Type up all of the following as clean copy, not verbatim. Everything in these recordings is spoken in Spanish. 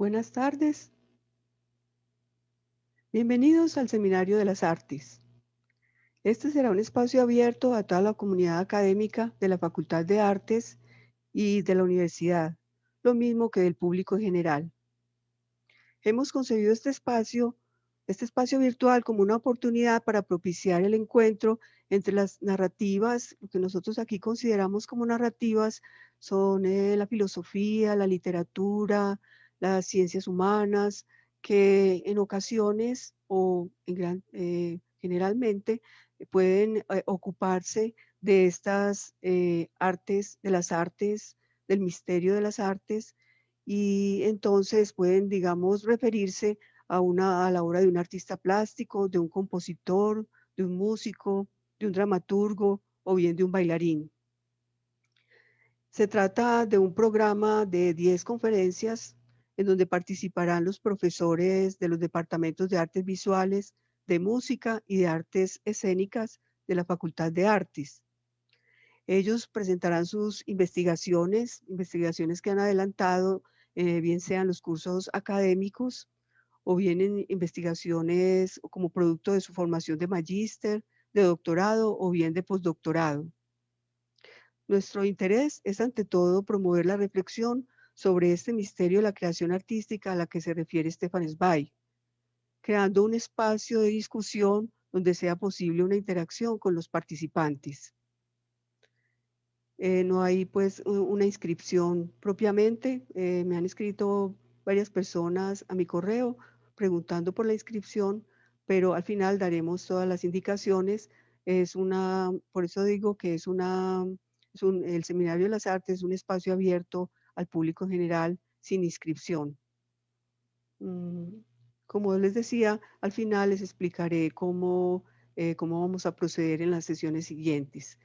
Buenas tardes. Bienvenidos al Seminario de las Artes. Este será un espacio abierto a toda la comunidad académica de la Facultad de Artes y de la universidad, lo mismo que del público en general. Hemos concebido este espacio virtual como una oportunidad para propiciar el encuentro entre las narrativas, lo que nosotros aquí consideramos como narrativas son la filosofía, la literatura, las ciencias humanas, que en ocasiones o generalmente pueden ocuparse de estas artes, de las artes, del misterio de las artes, y entonces pueden, digamos, referirse a la obra de un artista plástico, de un compositor, de un músico, de un dramaturgo o bien de un bailarín. Se trata de un programa de 10 conferencias en donde participarán los profesores de los departamentos de artes visuales, de música y de artes escénicas de la Facultad de Artes. Ellos presentarán sus investigaciones que han adelantado, bien sean los cursos académicos o bien en investigaciones como producto de su formación de magíster, de doctorado o bien de postdoctorado. Nuestro interés es ante todo promover la reflexión sobre este misterio de la creación artística a la que se refiere Stefan Zweig, creando un espacio de discusión donde sea posible una interacción con los participantes. No hay pues una inscripción propiamente. Me han escrito varias personas a mi correo preguntando por la inscripción, pero al final daremos todas las indicaciones. Por eso digo que el Seminario de las Artes es un espacio abierto al público en general sin inscripción. Como les decía, al final les explicaré cómo vamos a proceder en las sesiones siguientes.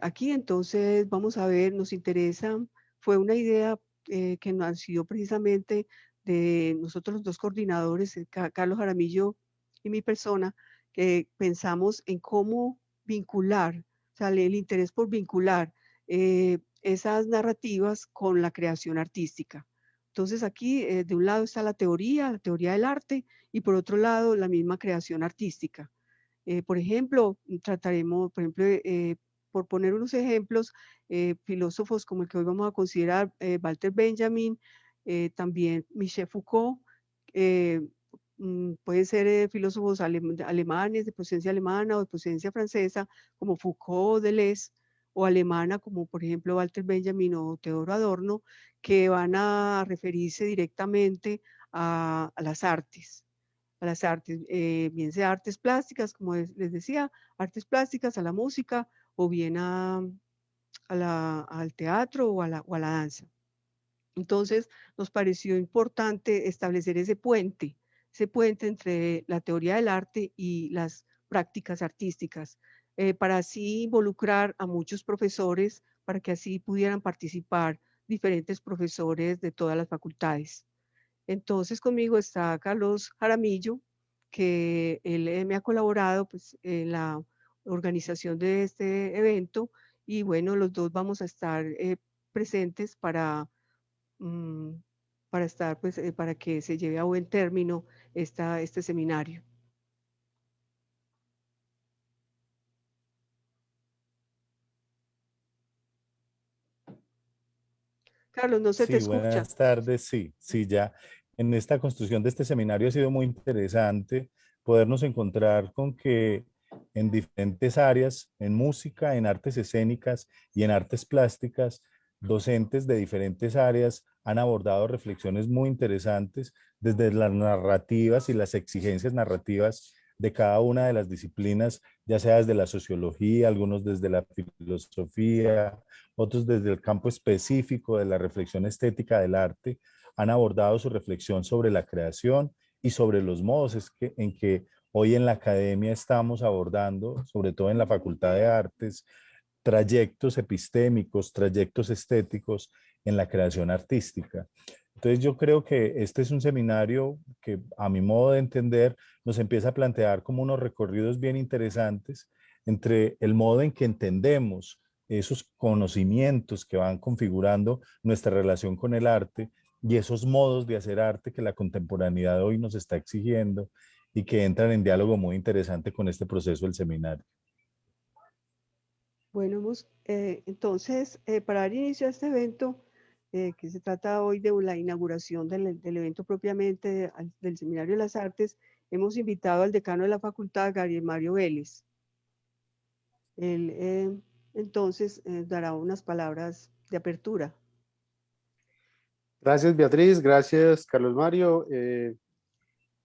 Aquí entonces vamos a ver, nos interesa, fue una idea que nació precisamente de nosotros los dos coordinadores, Carlos Jaramillo y mi persona, que pensamos en cómo vincular, o sea, el interés por vincular esas narrativas con la creación artística. Entonces aquí de un lado está la teoría del arte, y por otro lado la misma creación artística. Por ejemplo, trataremos, por poner unos ejemplos, filósofos como el que hoy vamos a considerar, Walter Benjamin, también Michel Foucault, eh, pueden ser filósofos alemanes, de procedencia alemana o de procedencia francesa, como Foucault, Deleuze, o alemana, como por ejemplo Walter Benjamin o Theodor Adorno, que van a referirse directamente a las artes, bien sea artes plásticas, como les decía, artes plásticas, a la música, o bien al teatro o a la danza. Entonces, nos pareció importante establecer ese puente entre la teoría del arte y las prácticas artísticas, para así involucrar a muchos profesores, para que así pudieran participar diferentes profesores de todas las facultades. Entonces conmigo está Carlos Jaramillo, que él me ha colaborado pues, en la organización de este evento, y bueno, los dos vamos a estar presentes mm, para estar, pues, para que se lleve a buen término este seminario. Carlos, no se te Sí, escucha. buenas tardes. Sí, ya en esta construcción de este seminario ha sido muy interesante podernos encontrar con que en diferentes áreas, en música, en artes escénicas y en artes plásticas, docentes de diferentes áreas han abordado reflexiones muy interesantes desde las narrativas y las exigencias narrativas de cada una de las disciplinas, ya sea desde la sociología, algunos desde la filosofía, otros desde el campo específico de la reflexión estética del arte, han abordado su reflexión sobre la creación y sobre los modos en que hoy en la academia estamos abordando, sobre todo en la Facultad de Artes, trayectos epistémicos, trayectos estéticos en la creación artística. Entonces yo creo que este es un seminario que a mi modo de entender nos empieza a plantear como unos recorridos bien interesantes entre el modo en que entendemos esos conocimientos que van configurando nuestra relación con el arte y esos modos de hacer arte que la contemporaneidad hoy nos está exigiendo y que entran en diálogo muy interesante con este proceso del seminario. Bueno, entonces, para dar inicio a este evento, que se trata hoy de la inauguración del evento propiamente del Seminario de las Artes, hemos invitado al decano de la facultad, Gabriel Mario Vélez. Él entonces dará unas palabras de apertura. Gracias, Beatriz. Gracias, Carlos Mario.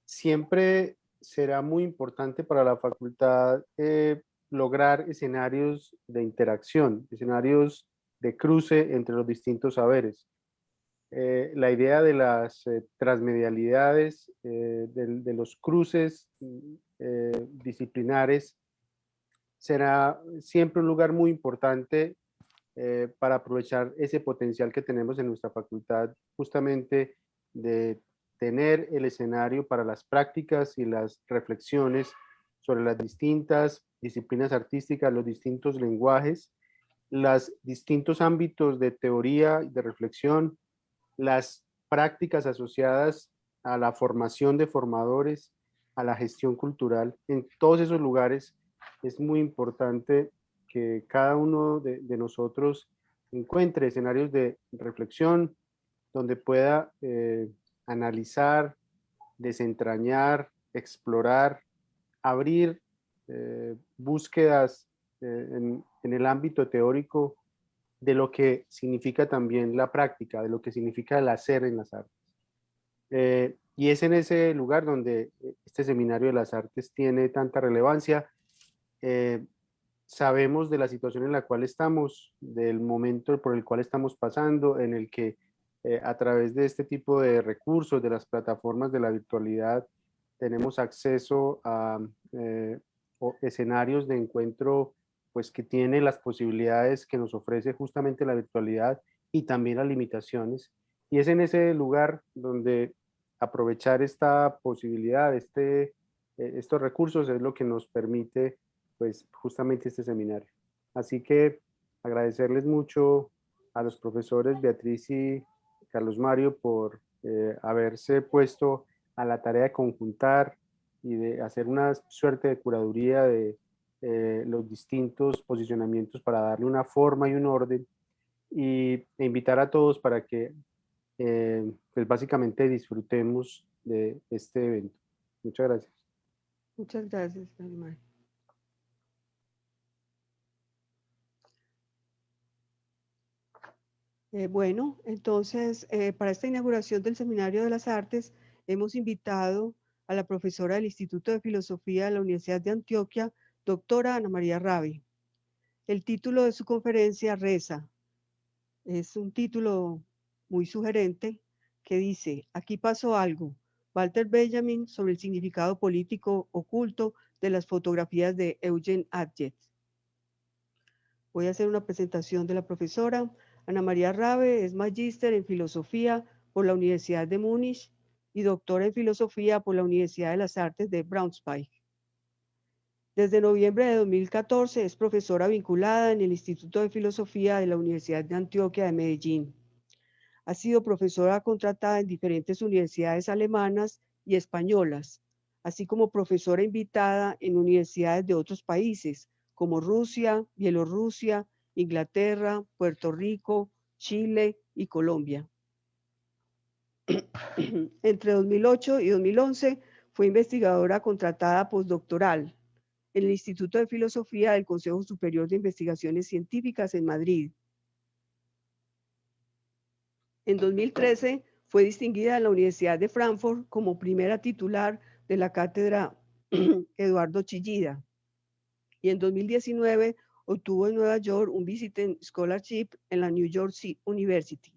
Siempre será muy importante para la facultad lograr escenarios de interacción, escenarios de cruce entre los distintos saberes. La idea de las transmedialidades, de los cruces disciplinares, será siempre un lugar muy importante para aprovechar ese potencial que tenemos en nuestra facultad, justamente de tener el escenario para las prácticas y las reflexiones sobre las distintas disciplinas artísticas, los distintos lenguajes, los distintos ámbitos de teoría y de reflexión, las prácticas asociadas a la formación de formadores, a la gestión cultural. En todos esos lugares es muy importante que cada uno de nosotros encuentre escenarios de reflexión donde pueda analizar, desentrañar, explorar, abrir búsquedas en el ámbito teórico de lo que significa también la práctica, de lo que significa el hacer en las artes. Y es en ese lugar donde este Seminario de las Artes tiene tanta relevancia. Sabemos de la situación en la cual estamos, del momento por el cual estamos pasando, en el que a través de este tipo de recursos, de las plataformas de la virtualidad, tenemos acceso a escenarios de encuentro pues que tiene las posibilidades que nos ofrece justamente la virtualidad y también las limitaciones. Y es en ese lugar donde aprovechar esta posibilidad, estos recursos es lo que nos permite pues justamente este seminario. Así que agradecerles mucho a los profesores Beatriz y Carlos Mario por haberse puesto a la tarea de conjuntar y de hacer una suerte de curaduría de los distintos posicionamientos para darle una forma y un orden e invitar a todos para que pues básicamente disfrutemos de este evento. Muchas gracias. Muchas gracias, Mario. Bueno, entonces, para esta inauguración del Seminario de las Artes, hemos invitado a la profesora del Instituto de Filosofía de la Universidad de Antioquia, doctora Ana María Rabi. El título de su conferencia reza, es un título muy sugerente que dice, aquí pasó algo, Walter Benjamin sobre el significado político oculto de las fotografías de Eugene Adjet. Voy a hacer una presentación de la profesora. Ana María Rabe es magíster en filosofía por la Universidad de Múnich y doctora en filosofía por la Universidad de las Artes de Braunschweig. Desde noviembre de 2014 es profesora vinculada en el Instituto de Filosofía de la Universidad de Antioquia de Medellín. Ha sido profesora contratada en diferentes universidades alemanas y españolas, así como profesora invitada en universidades de otros países, como Rusia, Bielorrusia, Inglaterra, Puerto Rico, Chile y Colombia. Entre 2008 y 2011 fue investigadora contratada postdoctoral en el Instituto de Filosofía del Consejo Superior de Investigaciones Científicas en Madrid. En 2013 fue distinguida en la Universidad de Frankfurt como primera titular de la cátedra Eduardo Chillida. Y en 2019 obtuvo en Nueva York un Visiting Scholarship en la New York University.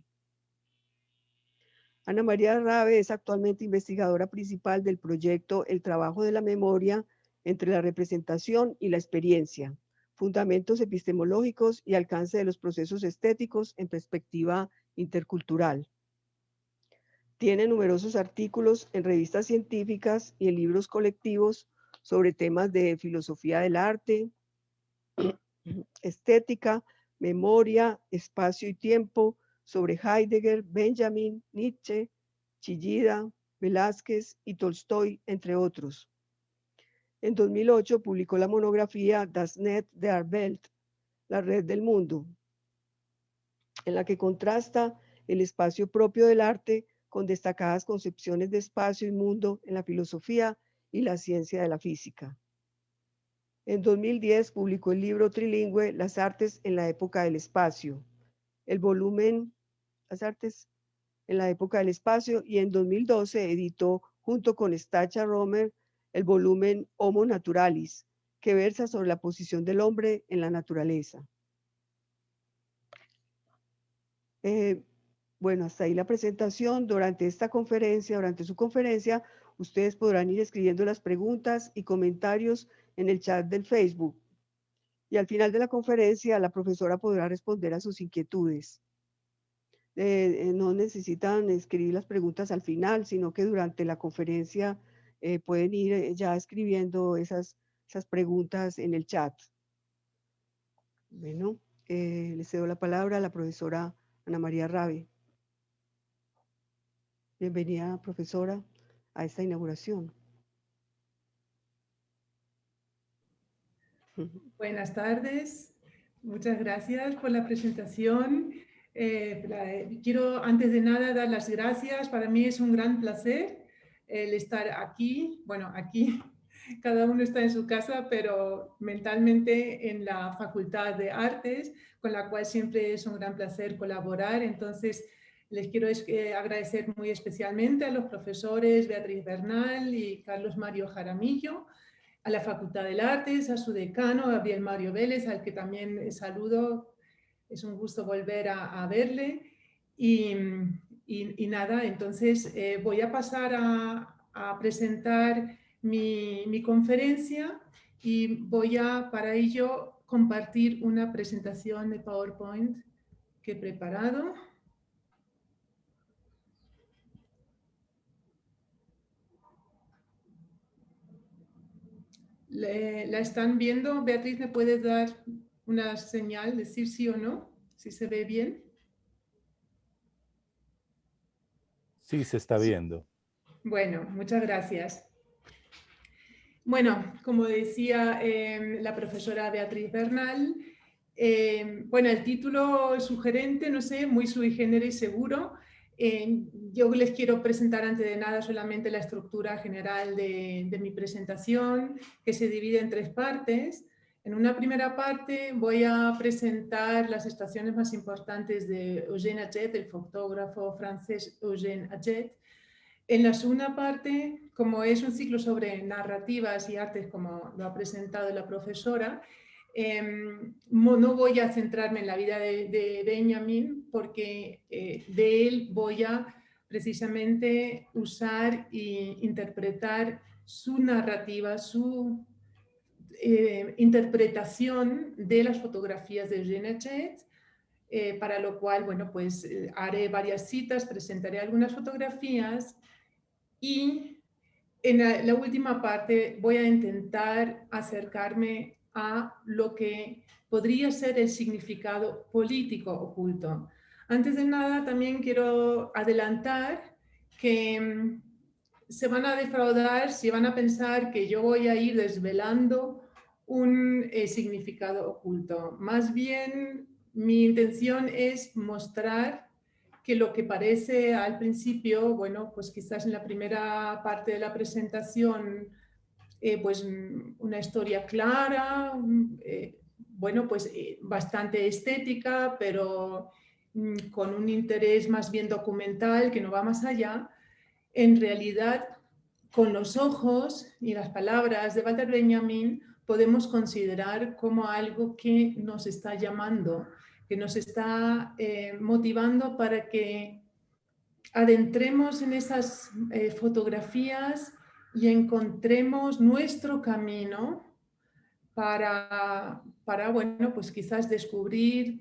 Ana María Rabe es actualmente investigadora principal del proyecto El trabajo de la memoria entre la representación y la experiencia, fundamentos epistemológicos y alcance de los procesos estéticos en perspectiva intercultural. Tiene numerosos artículos en revistas científicas y en libros colectivos sobre temas de filosofía del arte, estética, memoria, espacio y tiempo, sobre Heidegger, Benjamin, Nietzsche, Chillida, Velázquez y Tolstoy, entre otros. En 2008 publicó la monografía Das Netz der Welt, la red del mundo, en la que contrasta el espacio propio del arte con destacadas concepciones de espacio y mundo en la filosofía y la ciencia de la física. En 2010 publicó el libro trilingüe Las artes en la época del espacio, el volumen Las artes en la época del espacio, y en 2012 editó junto con Stacha Romer el volumen Homo Naturalis, que versa sobre la posición del hombre en la naturaleza. Bueno, hasta ahí la presentación. Durante su conferencia, ustedes podrán ir escribiendo las preguntas y comentarios en el chat del Facebook. Y al final de la conferencia, la profesora podrá responder a sus inquietudes. No necesitan escribir las preguntas al final, sino que durante la conferencia pueden ir ya escribiendo esas preguntas en el chat. Bueno, le cedo la palabra a la profesora Ana María Rabe. Bienvenida, profesora, a esta inauguración. Buenas tardes, muchas gracias por la presentación. Quiero antes de nada dar las gracias, para mí es un gran placer el estar aquí, bueno, aquí cada uno está en su casa, pero mentalmente en la Facultad de Artes, con la cual siempre es un gran placer colaborar. Entonces, les quiero agradecer muy especialmente a los profesores Beatriz Bernal y Carlos Mario Jaramillo, a la Facultad de Artes, a su decano, Gabriel Mario Vélez, al que también saludo. Es un gusto volver a verle. Y nada, entonces voy a pasar a presentar mi conferencia y voy a, para ello, compartir una presentación de PowerPoint que he preparado. ¿La están viendo? Beatriz, ¿me puedes dar una señal, decir sí o no? Si se ve bien. Sí, se está viendo. Bueno, muchas gracias. Bueno, como decía la profesora Beatriz Bernal, bueno, el título es sugerente, no sé, muy sui generis seguro. Yo les quiero presentar antes de nada solamente la estructura general de mi presentación, que se divide en 3 partes. En una primera parte voy a presentar las estaciones más importantes de Eugène Atget, el fotógrafo francés Eugène Atget. En la segunda parte, como es un ciclo sobre narrativas y artes, como lo ha presentado la profesora, no voy a centrarme en la vida de Benjamin, porque de él voy a precisamente usar e interpretar su narrativa, su interpretación de las fotografías de Eugène Atget, para lo cual, bueno, pues haré varias citas, presentaré algunas fotografías y en la última parte voy a intentar acercarme a lo que podría ser el significado político oculto. Antes de nada, también quiero adelantar que se van a defraudar si van a pensar que yo voy a ir desvelando un significado oculto. Más bien, mi intención es mostrar que lo que parece al principio, bueno, pues quizás en la primera parte de la presentación, pues una historia clara, bueno, pues bastante estética, pero con un interés más bien documental que no va más allá. En realidad, con los ojos y las palabras de Walter Benjamin podemos considerar como algo que nos está llamando, que nos está motivando para que adentremos en esas fotografías y encontremos nuestro camino para, bueno, pues quizás descubrir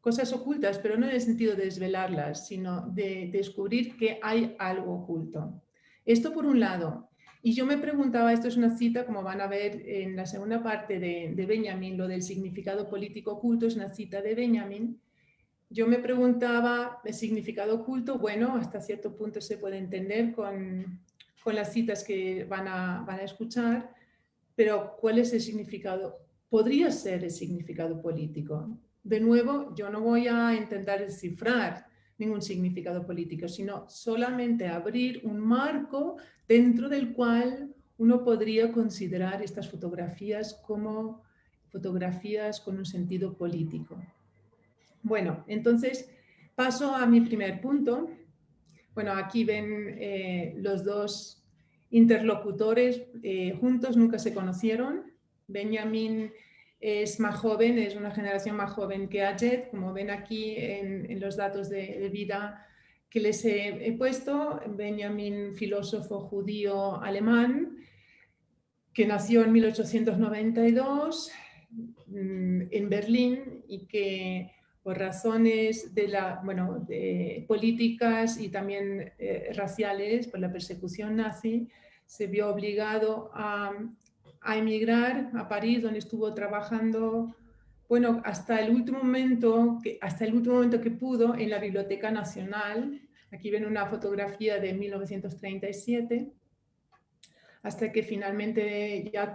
cosas ocultas, pero no en el sentido de desvelarlas, sino de descubrir que hay algo oculto. Esto por un lado. Y yo me preguntaba, esto es una cita, como van a ver en la segunda parte de Benjamin, lo del significado político oculto, es una cita de Benjamin. yo me preguntaba el significado oculto. Bueno, hasta cierto punto se puede entender con las citas que van a escuchar, pero ¿cuál es el significado? Podría ser el significado político. De nuevo, yo no voy a intentar descifrar ningún significado político, sino solamente abrir un marco dentro del cual uno podría considerar estas fotografías como fotografías con un sentido político. Bueno, entonces paso a mi primer punto. Bueno, aquí ven los dos interlocutores juntos, nunca se conocieron. Benjamin es más joven, es una generación más joven que Ajed, como ven aquí en los datos de vida que les he puesto. Benjamin, filósofo judío alemán, que nació en 1892 en Berlín y que por razones de políticas y también raciales, por la persecución nazi, se vio obligado a emigrar a París, donde estuvo trabajando, bueno, hasta el último momento que pudo en la Biblioteca Nacional. Aquí ven una fotografía de 1937, hasta que finalmente ya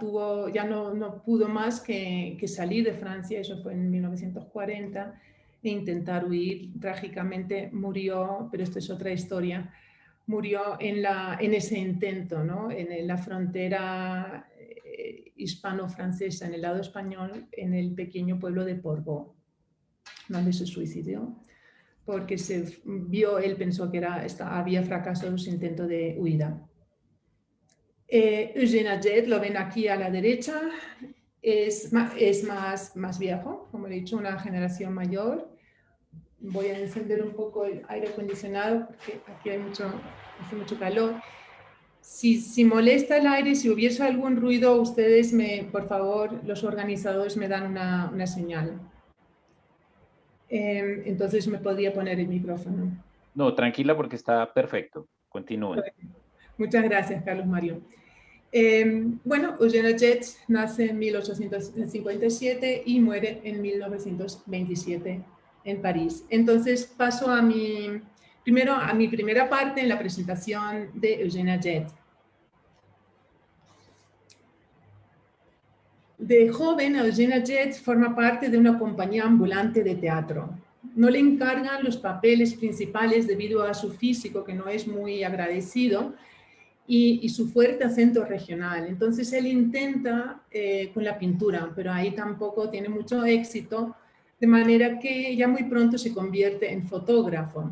no pudo más que salir de Francia. Eso fue en 1940, e intentar huir. Trágicamente murió, pero esto es otra historia, murió en ese intento, ¿no? En la frontera hispano-francesa, en el lado español, en el pequeño pueblo de Portbou, donde se suicidó, porque él pensó que había fracasado su intento de huida. Eugène Ajed, lo ven aquí a la derecha, es más viejo, como he dicho, una generación mayor. Voy a encender un poco el aire acondicionado porque aquí hace mucho calor. Si molesta el aire, si hubiese algún ruido, ustedes por favor, los organizadores me dan una señal. Entonces me podría poner el micrófono. No, tranquila porque está perfecto. Continúen. Muchas gracias, Carlos Mario. Bueno, Eugène Ajed nace en 1857 y muere en 1927 en París. Entonces paso primero a mi primera parte en la presentación de Eugène Ajed. De joven, Eugène Ajed forma parte de una compañía ambulante de teatro. No le encargan los papeles principales debido a su físico, que no es muy agradecido, y su fuerte acento regional. Entonces él intenta con la pintura, pero ahí tampoco tiene mucho éxito, de manera que ya muy pronto se convierte en fotógrafo,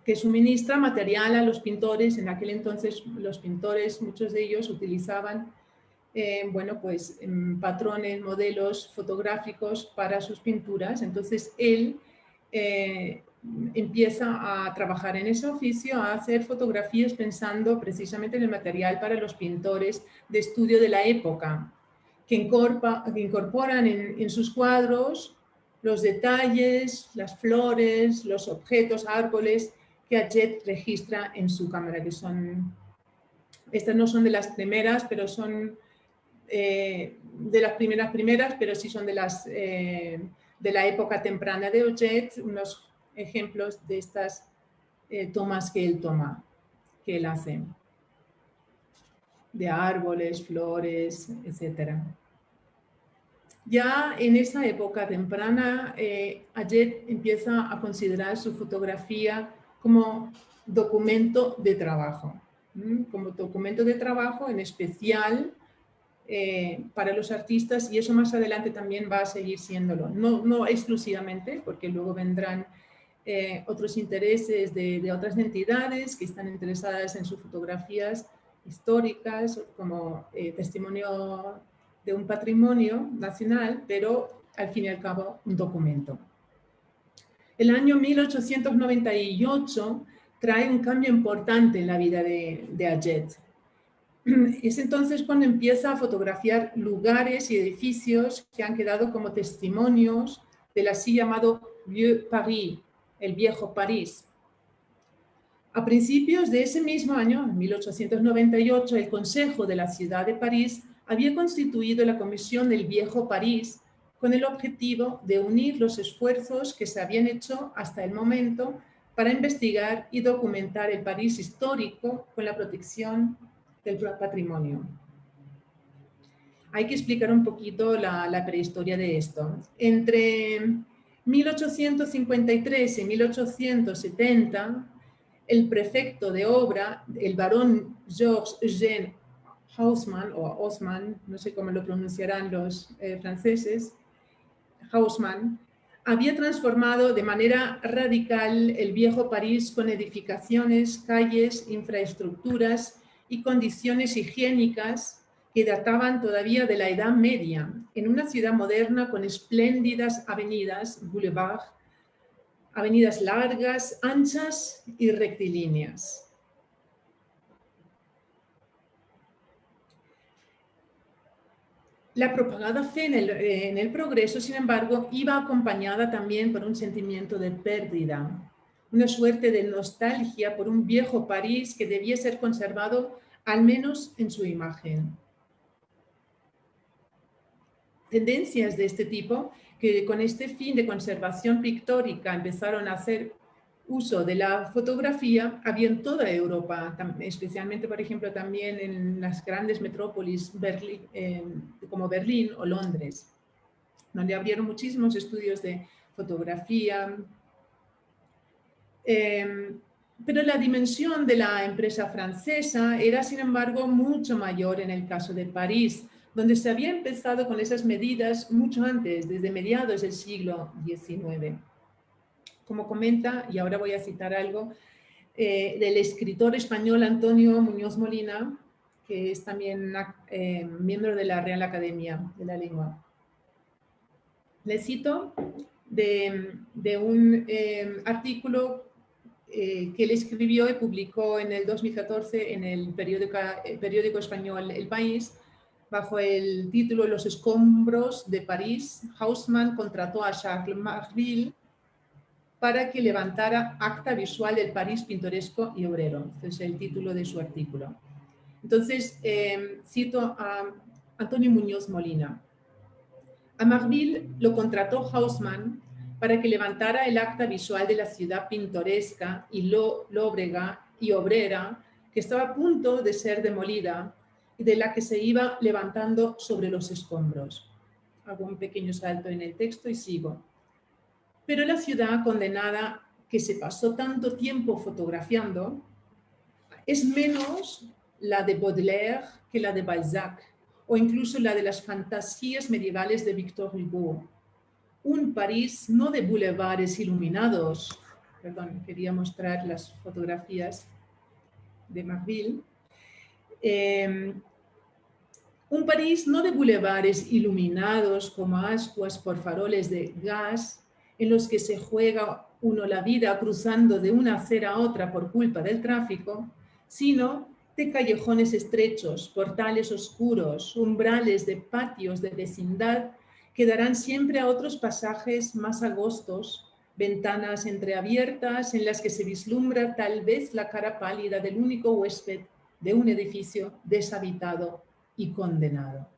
que suministra material a los pintores. En aquel entonces los pintores, muchos de ellos utilizaban patrones, modelos fotográficos para sus pinturas. Entonces él empieza a trabajar en ese oficio, a hacer fotografías pensando precisamente en el material para los pintores de estudio de la época, que incorporan en sus cuadros los detalles, las flores, los objetos, árboles que Ajed registra en su cámara, que estas no son de las primeras, pero son de las primeras, pero sí son de la época temprana de Ajed, unos ejemplos de estas tomas que él hace, de árboles, flores, etc. Ya en esa época temprana, Ajed empieza a considerar su fotografía como documento de trabajo, en especial para los artistas, y eso más adelante también va a seguir siéndolo. No exclusivamente, porque luego vendrán otros intereses de otras entidades que están interesadas en sus fotografías históricas como testimonio de un patrimonio nacional, pero al fin y al cabo un documento. El año 1898 trae un cambio importante en la vida de Ajed. Es entonces cuando empieza a fotografiar lugares y edificios que han quedado como testimonios del así llamado Vieux Paris, el viejo París. A principios de ese mismo año, en 1898, el Consejo de la Ciudad de París había constituido la Comisión del Viejo París con el objetivo de unir los esfuerzos que se habían hecho hasta el momento para investigar y documentar el París histórico con la protección del patrimonio. Hay que explicar un poquito la prehistoria de esto. Entre 1853 y 1870, el prefecto de obra, el barón Georges Eugène Haussmann, o Haussmann, no sé cómo lo pronunciarán los franceses, Haussmann, había transformado de manera radical el viejo París con edificaciones, calles, infraestructuras y condiciones higiénicas que databan todavía de la Edad Media, en una ciudad moderna con espléndidas avenidas, boulevards, avenidas largas, anchas y rectilíneas. La propagada fe en el progreso, sin embargo, iba acompañada también por un sentimiento de pérdida, una suerte de nostalgia por un viejo París que debía ser conservado al menos en su imagen. Tendencias de este tipo, que con este fin de conservación pictórica empezaron a hacer uso de la fotografía, había en toda Europa, especialmente, por ejemplo, también en las grandes metrópolis como Berlín o Londres, donde abrieron muchísimos estudios de fotografía. Pero la dimensión de la empresa francesa era, sin embargo, mucho mayor en el caso de París, donde se había empezado con esas medidas mucho antes, desde mediados del siglo XIX. Como comenta, y ahora voy a citar algo, del escritor español Antonio Muñoz Molina, que es también miembro de la Real Academia de la Lengua. Le cito de un artículo que él escribió y publicó en el 2014 en el periódico español El País, bajo el título Los escombros de París. Haussmann contrató a Charles Marville para que levantara acta visual del París pintoresco y obrero. Este es el título de su artículo. Entonces, cito a Antonio Muñoz Molina. A Marville lo contrató Haussmann para que levantara el acta visual de la ciudad pintoresca y lóbrega y obrera que estaba a punto de ser demolida y de la que se iba levantando sobre los escombros. Hago un pequeño salto en el texto y sigo. Pero la ciudad condenada que se pasó tanto tiempo fotografiando es menos la de Baudelaire que la de Balzac, o incluso la de las fantasías medievales de Victor Hugo. Un París no de bulevares iluminados, perdón, quería mostrar las fotografías de Marville, un París no de bulevares iluminados como ascuas por faroles de gas, en los que se juega uno la vida cruzando de una acera a otra por culpa del tráfico, sino de callejones estrechos, portales oscuros, umbrales de patios de vecindad que darán siempre a otros pasajes más angostos, ventanas entreabiertas en las que se vislumbra tal vez la cara pálida del único huésped de un edificio deshabitado y condenado.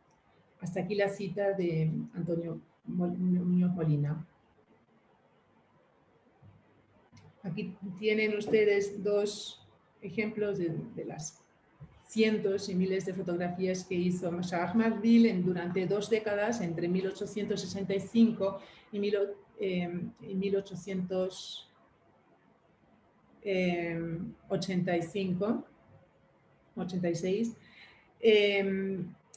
Hasta aquí la cita de Antonio Muñoz Molina. Aquí tienen ustedes dos ejemplos de las cientos y miles de fotografías que hizo Charles Marville durante 2 décadas, entre 1865 y 86.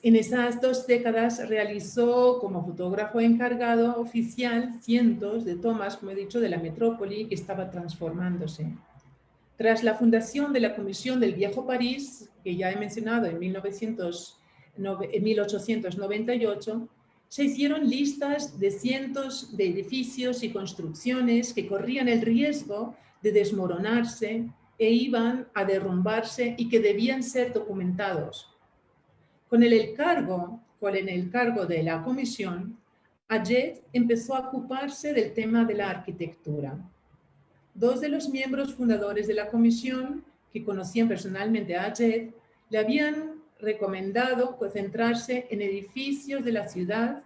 En esas 2 décadas realizó como fotógrafo encargado oficial cientos de tomas, como he dicho, de la metrópoli que estaba transformándose. Tras la fundación de la Comisión del Viejo París, que ya he mencionado en 1898, se hicieron listas de cientos de edificios y construcciones que corrían el riesgo de desmoronarse e iban a derrumbarse y que debían ser documentados. Con el encargo de la comisión, Aget empezó a ocuparse del tema de la arquitectura. 2 de los miembros fundadores de la comisión, que conocían personalmente a Aget, le habían recomendado concentrarse en edificios de la ciudad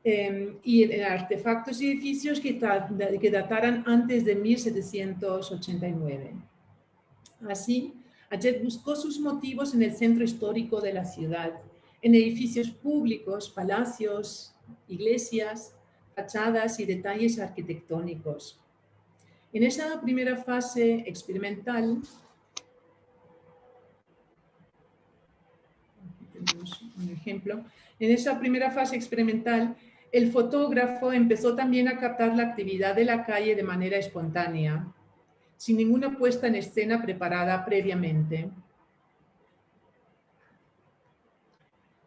y en artefactos y edificios que dataran antes de 1789. Así, Aged buscó sus motivos en el centro histórico de la ciudad, en edificios públicos, palacios, iglesias, fachadas y detalles arquitectónicos. En esa primera fase experimental, aquí tenemos un ejemplo, en esa primera fase experimental, el fotógrafo empezó también a captar la actividad de la calle de manera espontánea, sin ninguna puesta en escena preparada previamente.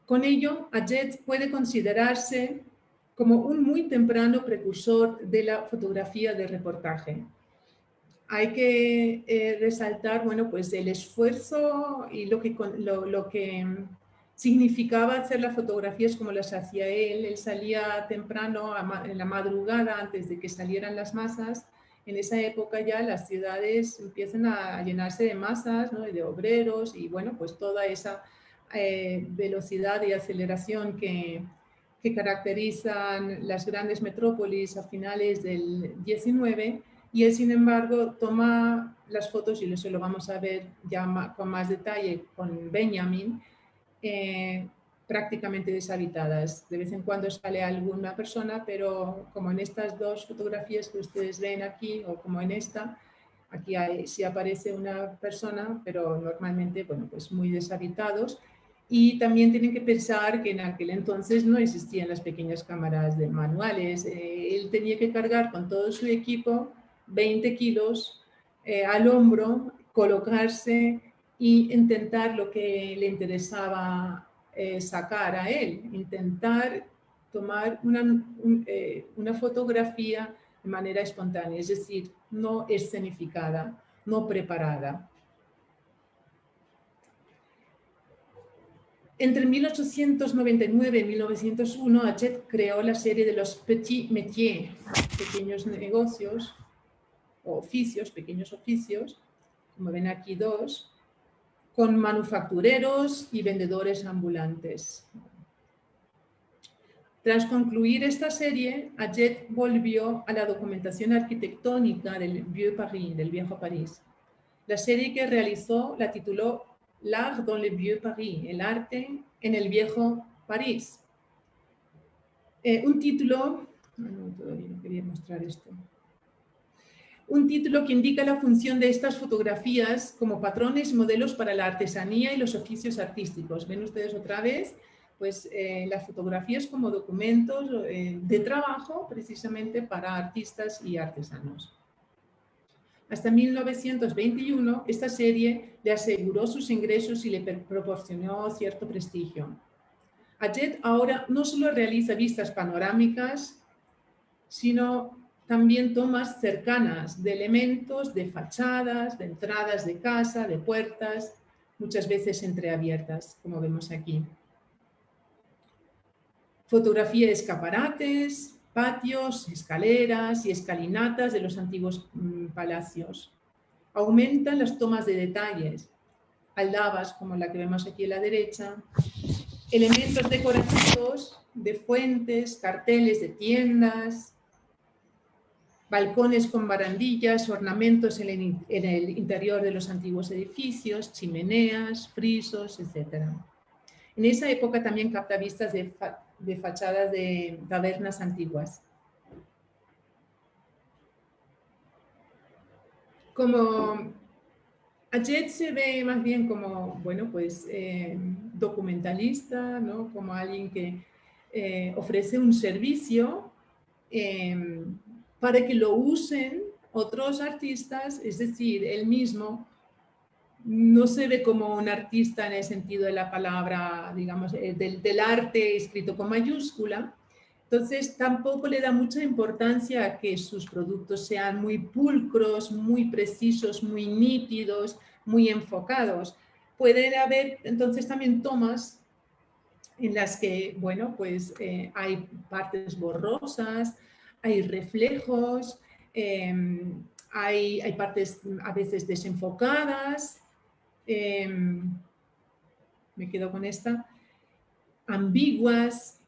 Con ello, Aged puede considerarse como un muy temprano precursor de la fotografía de reportaje. Hay que resaltar, bueno, pues el esfuerzo y lo que significaba hacer las fotografías como las hacía él. Él salía temprano, en la madrugada, antes de que salieran las masas. En esa época ya las ciudades empiezan a llenarse de masas, ¿no? Y de obreros, y bueno, pues toda esa velocidad y aceleración que caracterizan las grandes metrópolis a finales del 19, y él, sin embargo, toma las fotos, y eso lo vamos a ver ya con más detalle con Benjamin, prácticamente deshabitadas. De vez en cuando sale alguna persona, pero como en estas dos fotografías que ustedes ven aquí, o como en esta, aquí sí aparece una persona, pero normalmente, bueno, pues muy deshabitados. Y también tienen que pensar que en aquel entonces no existían las pequeñas cámaras de manuales. Él tenía que cargar con todo su equipo 20 kilos al hombro, colocarse e intentar lo que le interesaba sacar a él, intentar tomar una fotografía de manera espontánea, es decir, no escenificada, no preparada. Entre 1899 y 1901, Aged creó la serie de los Petits Métiers, pequeños negocios, o oficios, pequeños oficios, como ven aquí dos, con manufactureros y vendedores ambulantes. Tras concluir esta serie, Aged volvió a la documentación arquitectónica del Vieux Paris, del Viejo París. La serie que realizó la tituló L'Art dans le Vieux Paris, el arte en el Viejo París. Un título, todavía no quería mostrar esto. Un título que indica la función de estas fotografías como patrones y modelos para la artesanía y los oficios artísticos. Ven ustedes otra vez, pues las fotografías como documentos de trabajo precisamente para artistas y artesanos. Hasta 1921, esta serie le aseguró sus ingresos y le proporcionó cierto prestigio. Aged ahora no solo realiza vistas panorámicas, sino también tomas cercanas de elementos, de fachadas, de entradas de casa, de puertas, muchas veces entreabiertas, como vemos aquí. Fotografía de escaparates, patios, escaleras y escalinatas de los antiguos palacios. Aumentan las tomas de detalles, aldabas como la que vemos aquí a la derecha, elementos decorativos de fuentes, carteles de tiendas, balcones con barandillas, ornamentos en el interior de los antiguos edificios, chimeneas, frisos, etc. En esa época también capta vistas de fachadas de tabernas antiguas. Como Aged se ve más bien como, bueno, pues documentalista, ¿no? Como alguien que ofrece un servicio para que lo usen otros artistas, es decir, él mismo no se ve como un artista en el sentido de la palabra, digamos, del arte escrito con mayúscula. Entonces, tampoco le da mucha importancia a que sus productos sean muy pulcros, muy precisos, muy nítidos, muy enfocados. Pueden haber, entonces, también tomas en las que, bueno, pues hay partes borrosas, hay reflejos, hay partes a veces desenfocadas. Me quedo con esta. Ambiguas.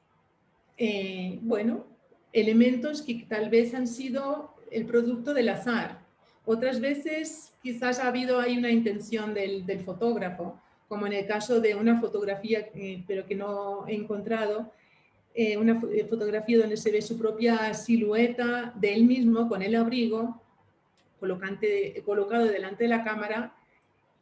bueno, elementos que tal vez han sido el producto del azar. Otras veces quizás ha habido ahí una intención del fotógrafo, como en el caso de una fotografía, pero que no he encontrado, una fotografía donde se ve su propia silueta de él mismo con el abrigo colocado delante de la cámara,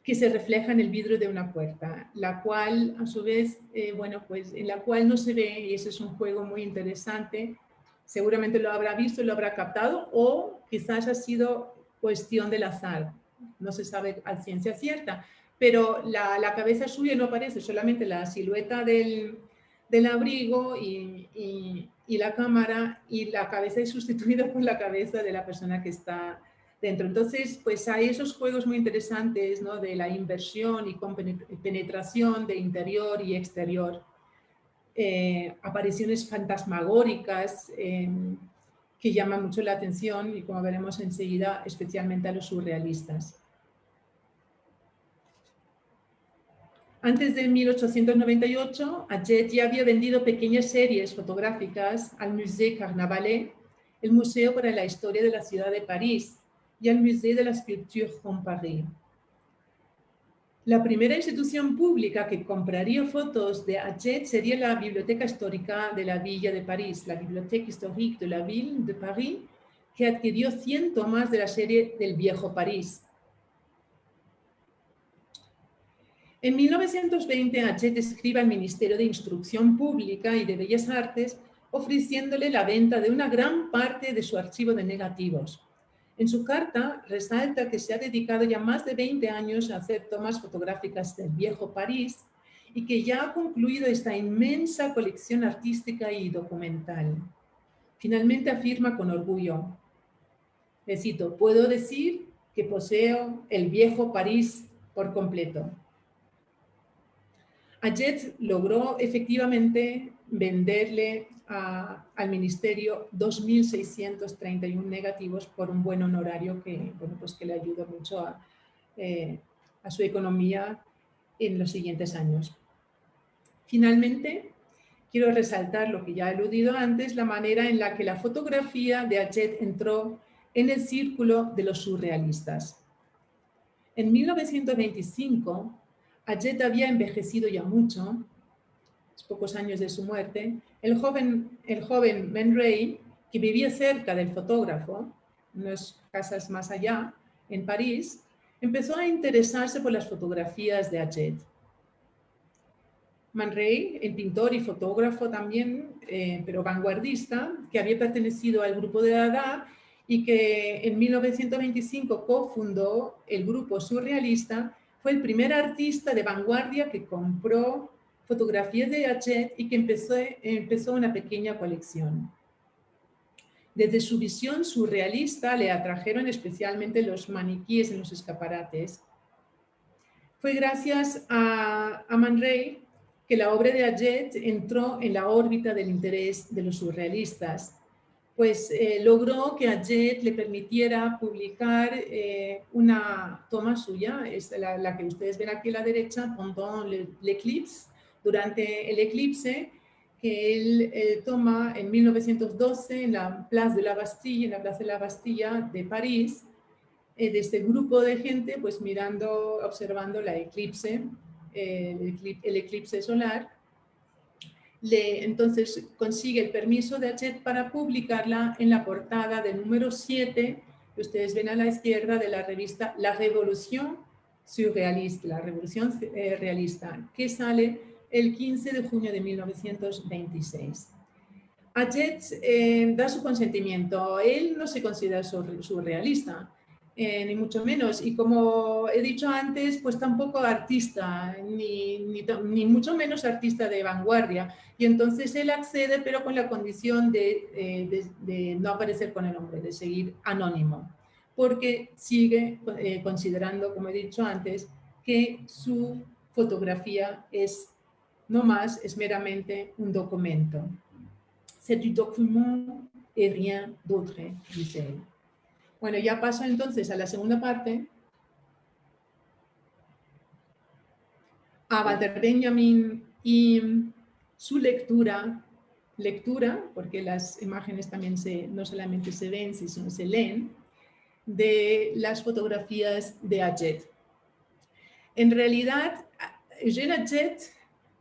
que se refleja en el vidrio de una puerta, la cual a su vez, bueno, pues en la cual no se ve, y ese es un juego muy interesante, seguramente lo habrá visto, lo habrá captado, o quizás ha sido cuestión del azar, no se sabe a ciencia cierta, pero la cabeza suya no aparece, solamente la silueta del abrigo y la cámara, y la cabeza es sustituida por la cabeza de la persona que está dentro. Entonces, pues hay esos juegos muy interesantes, ¿no? De la inversión y penetración de interior y exterior. Apariciones fantasmagóricas que llaman mucho la atención y, como veremos enseguida, especialmente a los surrealistas. Antes de 1898, Atget ya había vendido pequeñas series fotográficas al Musée Carnavalet, el Museo para la Historia de la Ciudad de París, y al Musée de la Sculpture en Paris. La primera institución pública que compraría fotos de Atget sería la Biblioteca Histórica de la Villa de París, la Bibliothèque Historique de la Ville de Paris, que adquirió 100 tomas de la serie del Viejo París. En 1920, Atget escribe al Ministerio de Instrucción Pública y de Bellas Artes ofreciéndole la venta de una gran parte de su archivo de negativos. En su carta resalta que se ha dedicado ya más de 20 años a hacer tomas fotográficas del Viejo París y que ya ha concluido esta inmensa colección artística y documental. Finalmente afirma con orgullo, le cito, puedo decir que poseo el Viejo París por completo. Atget logró efectivamente venderle al ministerio 2.631 negativos por un buen honorario que, bueno, pues que le ayudó mucho a su economía en los siguientes años. Finalmente, quiero resaltar lo que ya he aludido antes, la manera en la que la fotografía de Atget entró en el círculo de los surrealistas. En 1925, Atget había envejecido ya mucho, pocos años de su muerte. El joven Man Ray, que vivía cerca del fotógrafo, unas casas más allá, en París, empezó a interesarse por las fotografías de Atget. Man Ray, el pintor y fotógrafo también, pero vanguardista, que había pertenecido al grupo de Dada y que en 1925 cofundó el grupo surrealista, fue el primer artista de vanguardia que compró fotografías de Atget y que empezó una pequeña colección. Desde su visión surrealista le atrajeron especialmente los maniquíes en los escaparates. Fue gracias a Man Ray que la obra de Atget entró en la órbita del interés de los surrealistas, pues logró que Atget le permitiera publicar una toma suya, es la que ustedes ven aquí a la derecha, pendant l'éclipse, durante el eclipse, que él toma en 1912 en la Place de la Bastille, en la Plaza de la Bastilla de París, de este grupo de gente, pues mirando, observando la eclipse, el eclipse solar. Entonces consigue el permiso de Atget para publicarla en la portada del número 7, que ustedes ven a la izquierda, de la revista La Revolución Surrealiste, la Revolución Realista, que sale el 15 de junio de 1926. Atget da su consentimiento. Él no se considera surrealista, ni mucho menos. Y como he dicho antes, pues tampoco artista, ni mucho menos artista de vanguardia. Y entonces él accede, pero con la condición de no aparecer con el nombre, de seguir anónimo. Porque sigue considerando, como he dicho antes, que su fotografía es no más, es meramente un documento. C'est du document et rien d'autre, dice él. Bueno, ya paso entonces a la segunda parte. A Walter Benjamin y su lectura lectura, porque las imágenes también no solamente se ven, sino se leen, de las fotografías de Adjet. En realidad, Eugène Adjet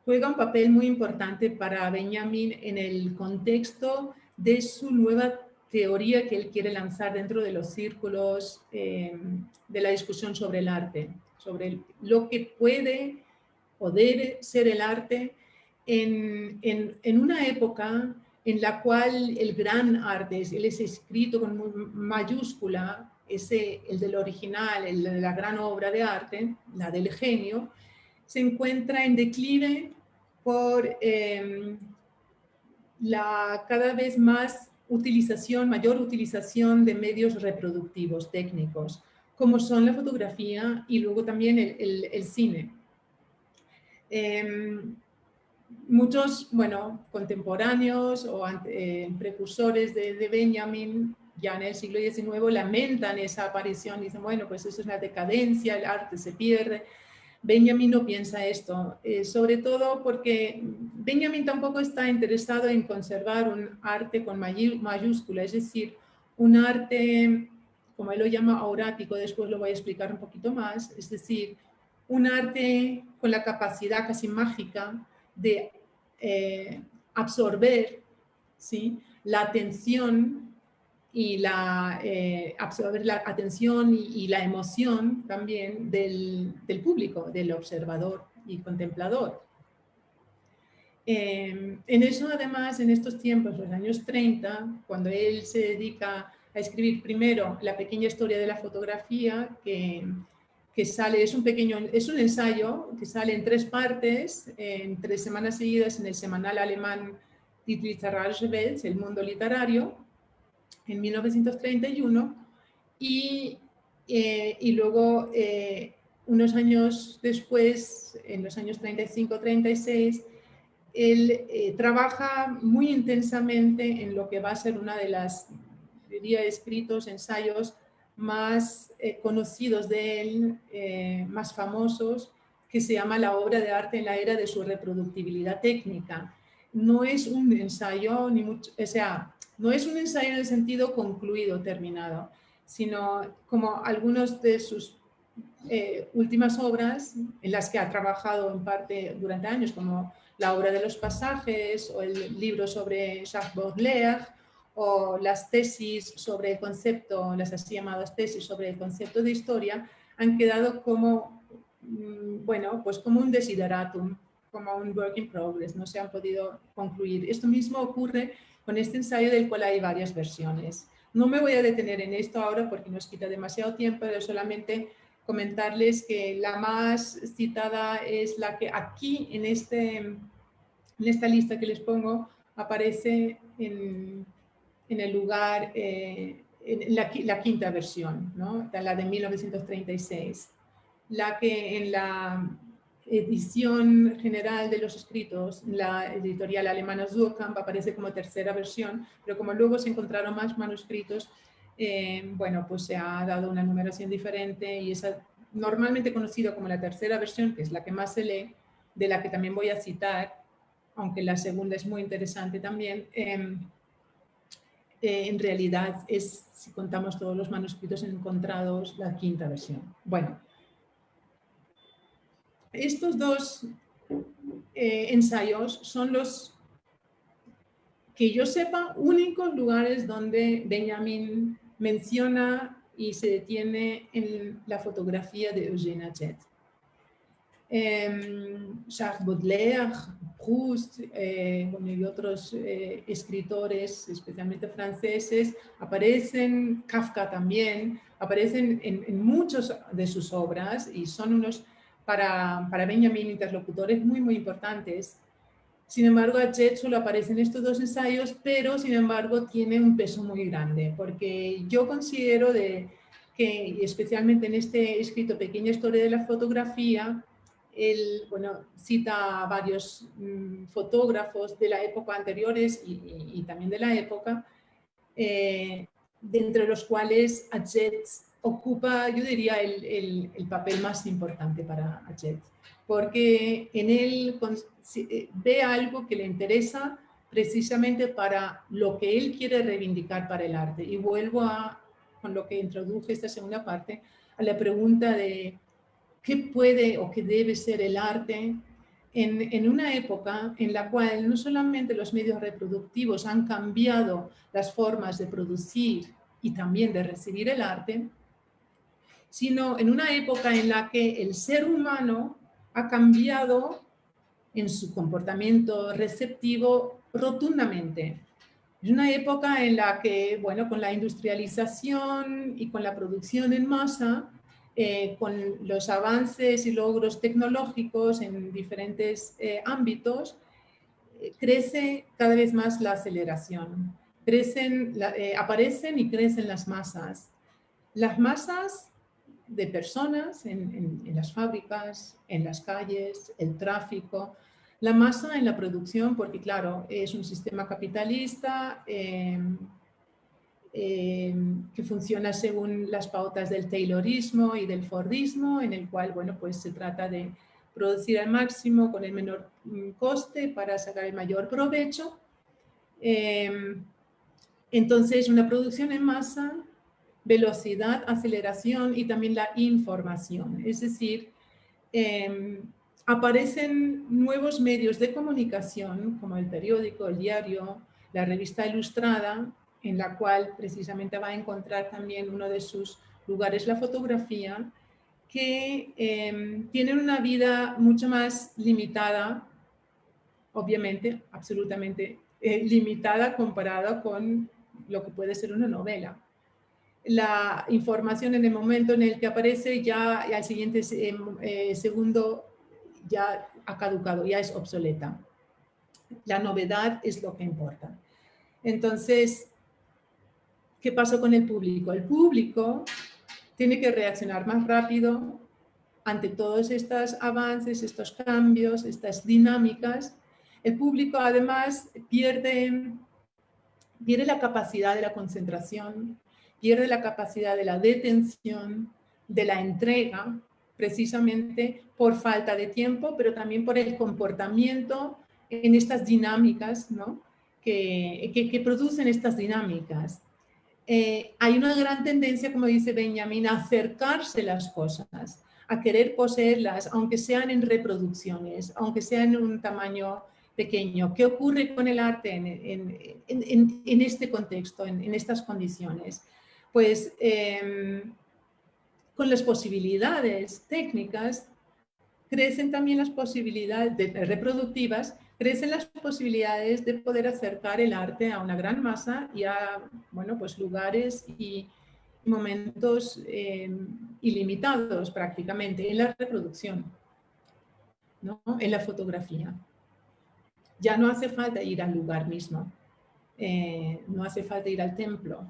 juega un papel muy importante para Benjamin en el contexto de su nueva teoría que él quiere lanzar dentro de los círculos de la discusión sobre el arte, sobre lo que puede o debe ser el arte en una época en la cual el gran arte, él es escrito con mayúscula, el del original, el de la gran obra de arte, la del genio, se encuentra en declive por la cada vez mayor utilización de medios reproductivos técnicos, como son la fotografía y luego también el cine. Muchos, contemporáneos o precursores de Benjamin, ya en el siglo XIX, lamentan esa aparición, dicen, bueno, pues eso es la decadencia, el arte se pierde. Benjamin no piensa esto, sobre todo porque Benjamin tampoco está interesado en conservar un arte con mayúscula, es decir, un arte, como él lo llama, aurático, después lo voy a explicar un poquito más, es decir, un arte con la capacidad casi mágica de absorber, ¿sí?, la atención y absorber la atención y la emoción también del público, del observador y contemplador. En eso, además, en estos tiempos, los años 30, cuando él se dedica a escribir primero la pequeña historia de la fotografía, que sale, es un ensayo que sale en 3 partes, en 3 semanas seguidas, en el semanal alemán Die literarische Welt, El mundo literario, en 1931, y luego, unos años después, en los años 35-36, él trabaja muy intensamente en lo que va a ser una de las, diría, escritos, ensayos más conocidos de él, más famosos, que se llama La obra de arte en la era de su reproductibilidad técnica. No es un ensayo, no es un ensayo en el sentido concluido, terminado, sino como algunos de sus últimas obras en las que ha trabajado en parte durante años, como la obra de los pasajes o el libro sobre Jacques Baudelaire o las tesis sobre el concepto, las así llamadas tesis sobre el concepto de historia, han quedado como, pues como un desideratum, como un work in progress, no se han podido concluir. Esto mismo ocurre con este ensayo del cual hay varias versiones. No me voy a detener en esto ahora porque nos quita demasiado tiempo, pero solamente comentarles que la más citada es la que aquí en esta lista que les pongo aparece en el lugar, en la quinta versión, ¿no?, la de 1936, la que en la edición general de los escritos, la editorial alemana Suhrkamp, aparece como tercera versión, pero como luego se encontraron más manuscritos, pues se ha dado una numeración diferente y esa normalmente conocida como la tercera versión, que es la que más se lee, de la que también voy a citar, aunque la segunda es muy interesante también, en realidad es, si contamos todos los manuscritos encontrados, la quinta versión. Bueno, estos 2 ensayos son los, que yo sepa, únicos lugares donde Benjamin menciona y se detiene en la fotografía de Eugène Adjet. Charles Baudelaire, Proust, y otros escritores, especialmente franceses, aparecen, Kafka también, aparecen en muchas de sus obras y son unos, para Benjamin, interlocutores muy, muy importantes. Sin embargo, Adjet solo aparece en estos 2 ensayos, pero sin embargo tiene un peso muy grande, porque yo considero que, especialmente en este escrito Pequeña historia de la fotografía, él, cita a varios fotógrafos de la época anteriores y también de la época, de entre los cuales Adjet ocupa, yo diría, el papel más importante para Adjet, porque en él ve algo que le interesa precisamente para lo que él quiere reivindicar para el arte. Y vuelvo con lo que introduje esta segunda parte, a la pregunta de qué puede o qué debe ser el arte en una época en la cual no solamente los medios reproductivos han cambiado las formas de producir y también de recibir el arte, sino en una época en la que el ser humano ha cambiado en su comportamiento receptivo rotundamente. Es una época en la que, bueno, con la industrialización y con la producción en masa, con los avances y logros tecnológicos en diferentes ámbitos, crece cada vez más la aceleración. Aparecen y crecen las masas. Las masas de personas en las fábricas, en las calles, el tráfico, la masa en la producción, porque claro, es un sistema capitalista que funciona según las pautas del Taylorismo y del Fordismo, en el cual, bueno, pues se trata de producir al máximo con el menor coste para sacar el mayor provecho. Entonces, una producción en masa, velocidad, aceleración y también la información. Es decir, aparecen nuevos medios de comunicación, como el periódico, el diario, la revista ilustrada, en la cual precisamente va a encontrar también uno de sus lugares la fotografía, que tienen una vida mucho más limitada, obviamente, absolutamente limitada comparada con lo que puede ser una novela. La información en el momento en el que aparece ya al siguiente segundo ya ha caducado, ya es obsoleta. La novedad es lo que importa. Entonces, ¿qué pasó con el público? El público tiene que reaccionar más rápido ante todos estos avances, estos cambios, estas dinámicas. El público además pierde la capacidad de la concentración, pierde la capacidad de la detención, de la entrega, precisamente por falta de tiempo, pero también por el comportamiento en estas dinámicas, ¿no? que producen estas dinámicas. Hay una gran tendencia, como dice Benjamin, a acercarse las cosas, a querer poseerlas, aunque sean en reproducciones, aunque sean en un tamaño pequeño. ¿Qué ocurre con el arte en este contexto, en estas condiciones? Pues con las posibilidades técnicas crecen también las posibilidades reproductivas, crecen las posibilidades de poder acercar el arte a una gran masa y a, bueno, pues lugares y momentos ilimitados prácticamente en la reproducción, ¿no? En la fotografía. Ya no hace falta ir al lugar mismo, no hace falta ir al templo,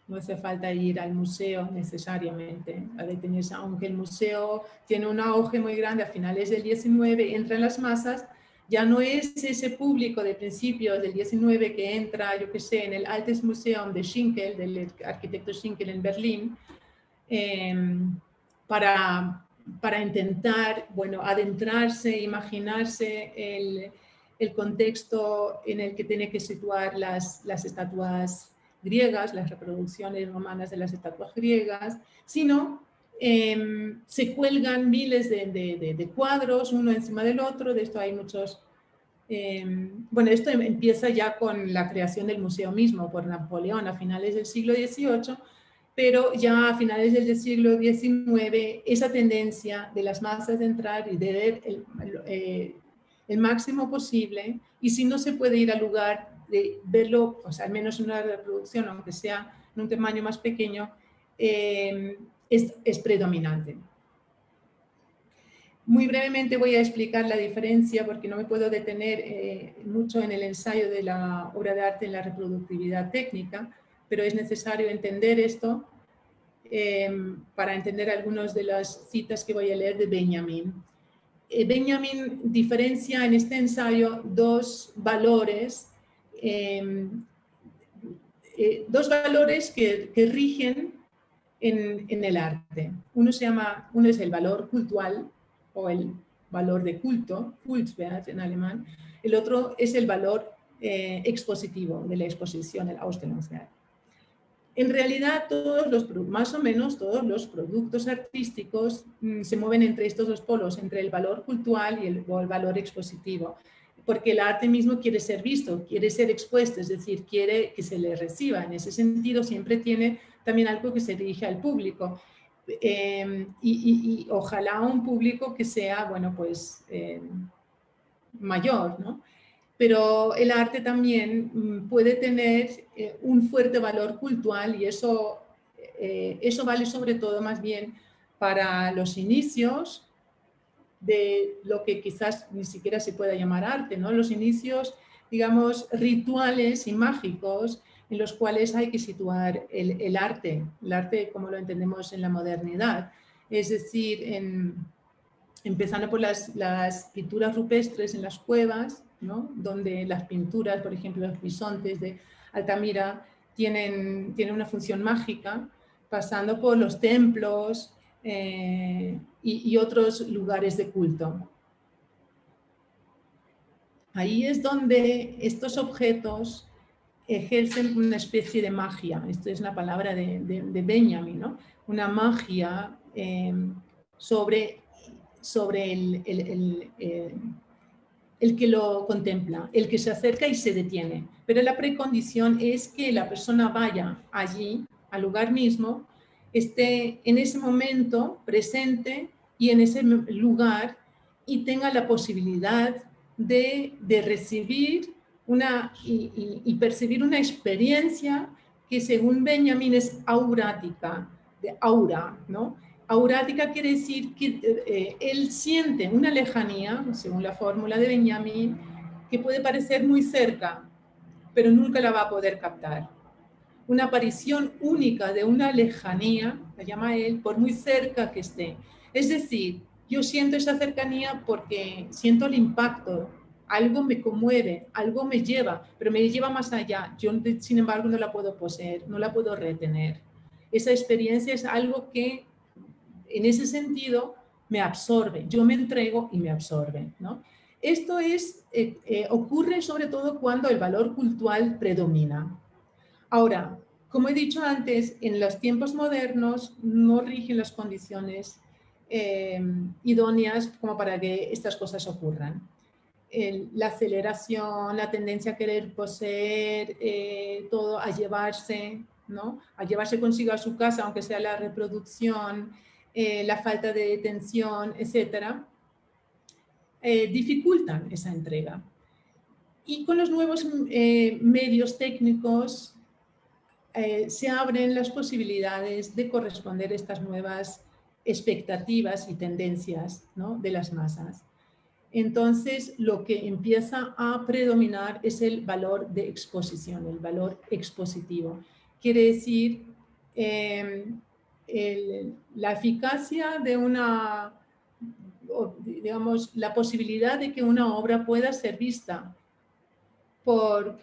no hace falta ir al museo necesariamente a detenerse, aunque el museo tiene un auge muy grande a finales del 19, entra en las masas, ya no es ese público de principios del 19 que entra, yo qué sé, en el Altes Museum de Schinkel, del arquitecto Schinkel en Berlín, para intentar, bueno, adentrarse, imaginarse el contexto en el que tiene que situar las estatuas griegas, las reproducciones romanas de las estatuas griegas, sino se cuelgan miles de cuadros uno encima del otro. De esto hay muchos. Bueno, esto empieza ya con la creación del museo mismo por Napoleón a finales del siglo XVIII, pero ya a finales del siglo XIX esa tendencia de las masas de entrar y de ver el máximo posible, y si no se puede ir al lugar de verlo, o sea, al menos en una reproducción, aunque sea en un tamaño más pequeño, es predominante. Muy brevemente voy a explicar la diferencia, porque no me puedo detener mucho en el ensayo de la obra de arte en la reproductividad técnica, pero es necesario entender esto para entender algunas de las citas que voy a leer de Benjamin. Benjamin diferencia en este ensayo dos valores que rigen en el arte. Uno es el valor cultural o el valor de culto, Kultwert en alemán. El otro es el valor expositivo de la exposición, el Ausstellungswert. En realidad, más o menos todos los productos artísticos se mueven entre estos dos polos, entre el valor cultural y el valor expositivo, porque el arte mismo quiere ser visto, quiere ser expuesto, es decir, quiere que se le reciba. En ese sentido, siempre tiene también algo que se dirige al público. Y ojalá un público que sea, bueno, pues mayor, ¿no? Pero el arte también puede tener un fuerte valor cultural y eso vale sobre todo más bien para los inicios de lo que quizás ni siquiera se pueda llamar arte, ¿no? Los inicios, digamos, rituales y mágicos en los cuales hay que situar el arte como lo entendemos en la modernidad. Es decir, empezando por las pinturas rupestres en las cuevas, ¿no? Donde las pinturas, por ejemplo, los bisontes de Altamira tienen una función mágica, pasando por los templos y otros lugares de culto. Ahí es donde estos objetos ejercen una especie de magia. Esto es la palabra de Benjamin, ¿no? Una magia sobre el que lo contempla, el que se acerca y se detiene. Pero la precondición es que la persona vaya allí, al lugar mismo, esté en ese momento presente y en ese lugar y tenga la posibilidad de recibir y percibir una experiencia que según Benjamin es aurática, de aura, ¿no? Aurática quiere decir que él siente una lejanía, según la fórmula de Benjamin, que puede parecer muy cerca, pero nunca la va a poder captar. Una aparición única de una lejanía, la llama él, por muy cerca que esté. Es decir, yo siento esa cercanía porque siento el impacto, algo me conmueve, algo me lleva, pero me lleva más allá. Yo, sin embargo, no la puedo poseer, no la puedo retener. Esa experiencia es algo que en ese sentido me absorbe, yo me entrego y me absorbe, ¿no? Esto ocurre sobre todo cuando el valor cultural predomina. Ahora, como he dicho antes, en los tiempos modernos no rigen las condiciones idóneas como para que estas cosas ocurran. La aceleración, la tendencia a querer poseer todo, a llevarse, ¿no? A llevarse consigo a su casa, aunque sea la reproducción, la falta de detención, etcétera, dificultan esa entrega. Y con los nuevos medios técnicos se abren las posibilidades de corresponder a estas nuevas expectativas y tendencias, ¿no? De las masas. Entonces, lo que empieza a predominar es el valor de exposición, el valor expositivo. Quiere decir la eficacia de digamos, la posibilidad de que una obra pueda ser vista por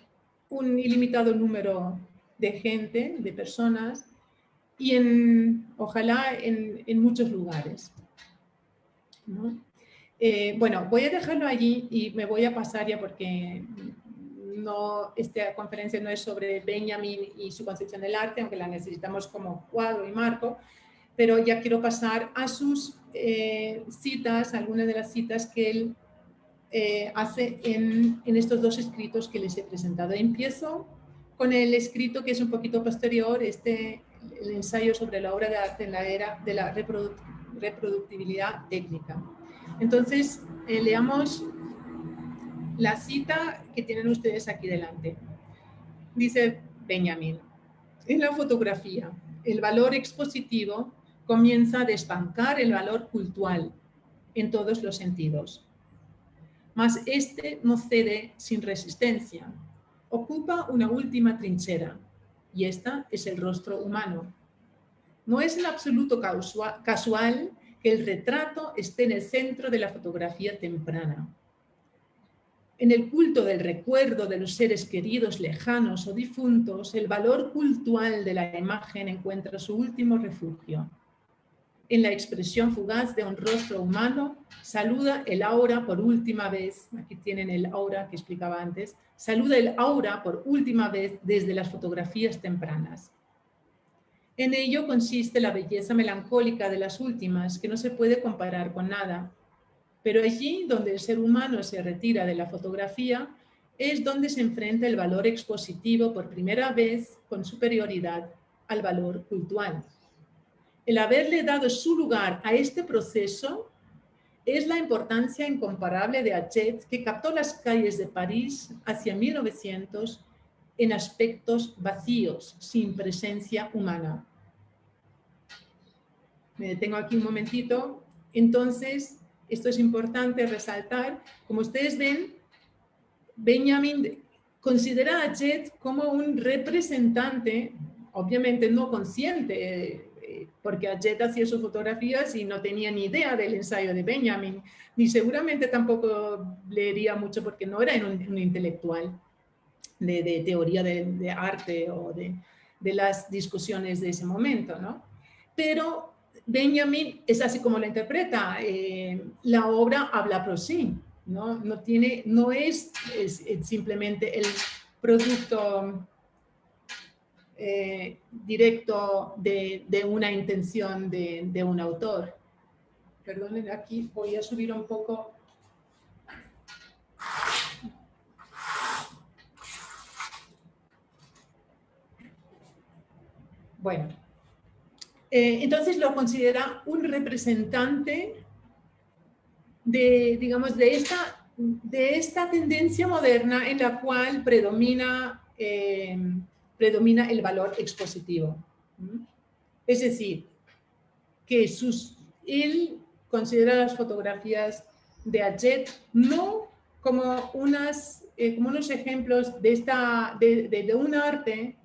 un ilimitado número de gente, de personas, y ojalá en muchos lugares, ¿no? Bueno, voy a dejarlo allí y me voy a pasar ya porque esta conferencia no es sobre Benjamin y su concepción del arte, aunque la necesitamos como cuadro y marco, pero ya quiero pasar a sus citas, algunas de las citas que él hace en estos dos escritos que les he presentado. Empiezo con el escrito que es un poquito posterior, el ensayo sobre la obra de arte en la era de la reproductibilidad técnica. Entonces, leamos la cita que tienen ustedes aquí delante. Dice Benjamin: en la fotografía, el valor expositivo comienza a desbancar el valor cultural en todos los sentidos. Mas este no cede sin resistencia. Ocupa una última trinchera, y esta es el rostro humano. No es en absoluto casual que el retrato esté en el centro de la fotografía temprana. En el culto del recuerdo de los seres queridos, lejanos o difuntos, el valor cultural de la imagen encuentra su último refugio. en la expresión fugaz de un rostro humano, saluda el aura por última vez, aquí tienen el aura que explicaba antes, saluda el aura por última vez desde las fotografías tempranas. En ello consiste la belleza melancólica de las últimas, que no se puede comparar con nada. Pero allí donde el ser humano se retira de la fotografía, es donde se enfrenta el valor expositivo por primera vez con superioridad al valor cultural. El haberle dado su lugar a este proceso es la importancia incomparable de Hachette, que captó las calles de París hacia 1900 en aspectos vacíos, sin presencia humana. Me detengo aquí un momentito. Entonces, esto es importante resaltar. Como ustedes ven, Benjamin considera a Hachette como un representante, obviamente no consciente, porque Hachette hacía sus fotografías y no tenía ni idea del ensayo de Benjamin, ni seguramente tampoco leería mucho porque no era un intelectual de teoría de arte o de las discusiones de ese momento, ¿no? Pero Benjamin es así como la interpreta. La obra habla por sí, ¿no? No es simplemente el producto directo de una intención de un autor. Perdonen, aquí voy a subir un poco. Bueno, entonces lo considera un representante de, digamos, de esta tendencia moderna en la cual predomina el valor expositivo. Es decir, que él considera las fotografías de Hachette no como unos ejemplos de un arte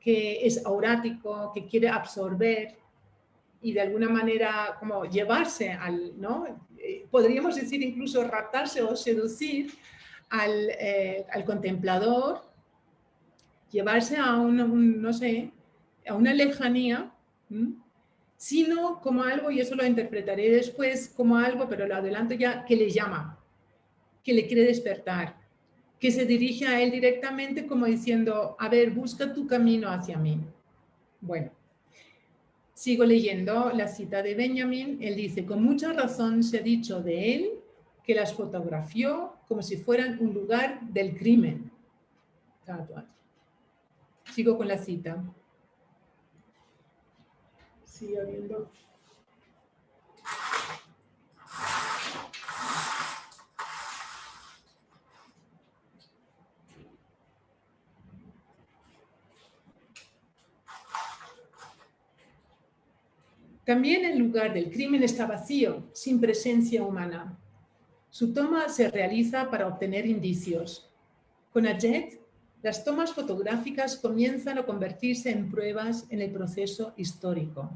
que es aurático, que quiere absorber y de alguna manera como llevarse al, ¿no? Podríamos decir incluso raptarse o seducir al contemplador, llevarse a no sé, a una lejanía, sino como algo, y eso lo interpretaré después como algo, pero lo adelanto ya, que le llama, que le quiere despertar, que se dirige a él directamente como diciendo, a ver, busca tu camino hacia mí. Bueno, sigo leyendo la cita de Benjamin. Él dice, con mucha razón se ha dicho de él que las fotografió como si fueran un lugar del crimen. Sigo con la cita. Sigue habiendo... También el lugar del crimen está vacío, sin presencia humana. Su toma se realiza para obtener indicios. Con Hachette, las tomas fotográficas comienzan a convertirse en pruebas en el proceso histórico.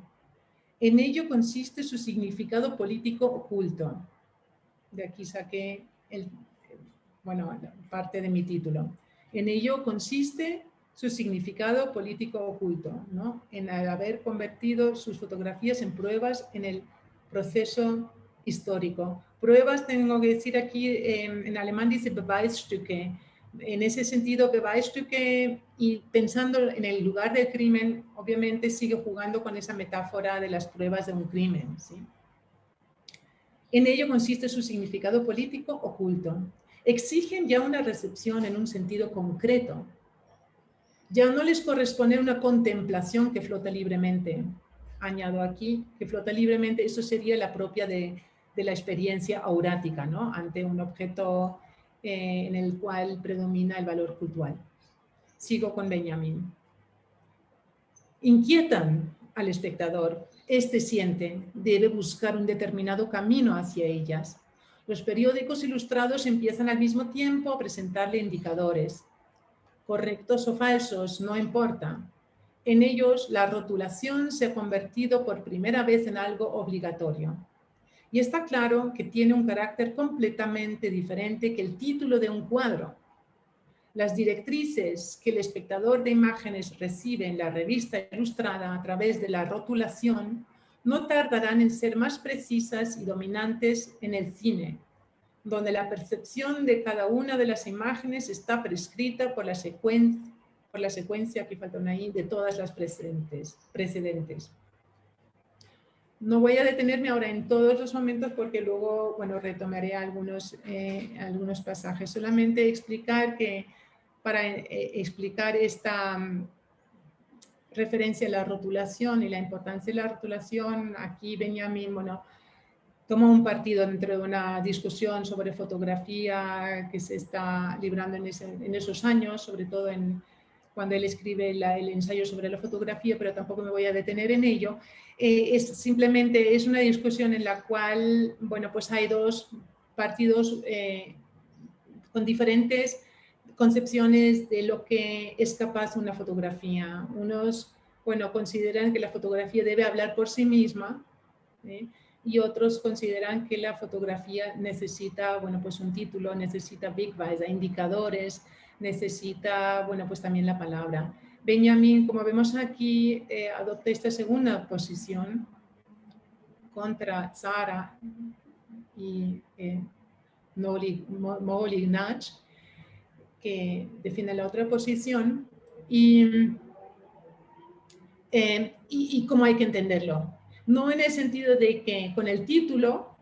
En ello consiste su significado político oculto. De aquí saqué parte de mi título. En ello consiste su significado político oculto, ¿no? En haber convertido sus fotografías en pruebas en el proceso histórico. Pruebas, tengo que decir aquí, en alemán dice Beweisstücke. En ese sentido, Beweisstücke, y pensando en el lugar del crimen, obviamente sigue jugando con esa metáfora de las pruebas de un crimen, ¿sí? En ello consiste su significado político oculto. Exigen ya una recepción en un sentido concreto. Ya no les corresponde una contemplación que flota libremente. Añado aquí que flota libremente, eso sería la propia de la experiencia aurática, ¿no? Ante un objeto en el cual predomina el valor cultural. Sigo con Benjamin. Inquietan al espectador. Este siente, debe buscar un determinado camino hacia ellas. Los periódicos ilustrados empiezan al mismo tiempo a presentarle indicadores. Correctos o falsos, no importa. En ellos, la rotulación se ha convertido por primera vez en algo obligatorio. Y está claro que tiene un carácter completamente diferente que el título de un cuadro. Las directrices que el espectador de imágenes recibe en la revista ilustrada a través de la rotulación no tardarán en ser más precisas y dominantes en el cine, donde la percepción de cada una de las imágenes está prescrita por la secuencia, aquí falta una I, de todas las precedentes. No voy a detenerme ahora en todos los momentos porque luego, bueno, retomaré algunos pasajes. Solamente explicar que para explicar esta referencia a la rotulación y la importancia de la rotulación, aquí Benjamin, bueno, toma un partido dentro de una discusión sobre fotografía que se está librando en esos años, sobre todo cuando él escribe el ensayo sobre la fotografía, pero tampoco me voy a detener en ello. Simplemente es una discusión en la cual, bueno, pues hay dos partidos con diferentes concepciones de lo que es capaz una fotografía. Unos, bueno, consideran que la fotografía debe hablar por sí misma, y otros consideran que la fotografía necesita, bueno, pues un título, necesita big bites, indicadores, necesita, bueno, pues también la palabra. Benjamin, como vemos aquí, adopta esta segunda posición contra Zara y Moholy-Nagy, que defiende la otra posición, y cómo hay que entenderlo. No en el sentido de que con el título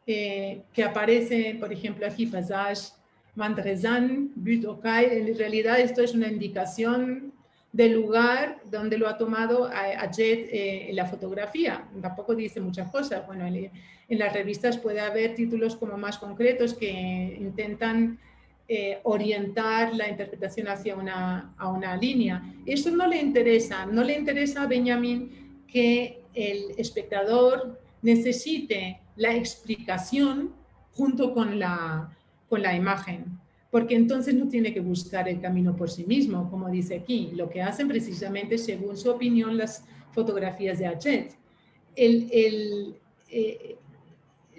que aparece, por ejemplo, aquí, Passage, Mandrezan, But Okay, en realidad esto es una indicación del lugar donde lo ha tomado a Jet en la fotografía. Tampoco dice muchas cosas. Bueno, en las revistas puede haber títulos como más concretos que intentan orientar la interpretación hacia una línea. Eso no le interesa a Benjamin que el espectador necesite la explicación junto con la imagen, porque entonces no tiene que buscar el camino por sí mismo, como dice aquí, lo que hacen precisamente, según su opinión, las fotografías de Hachette.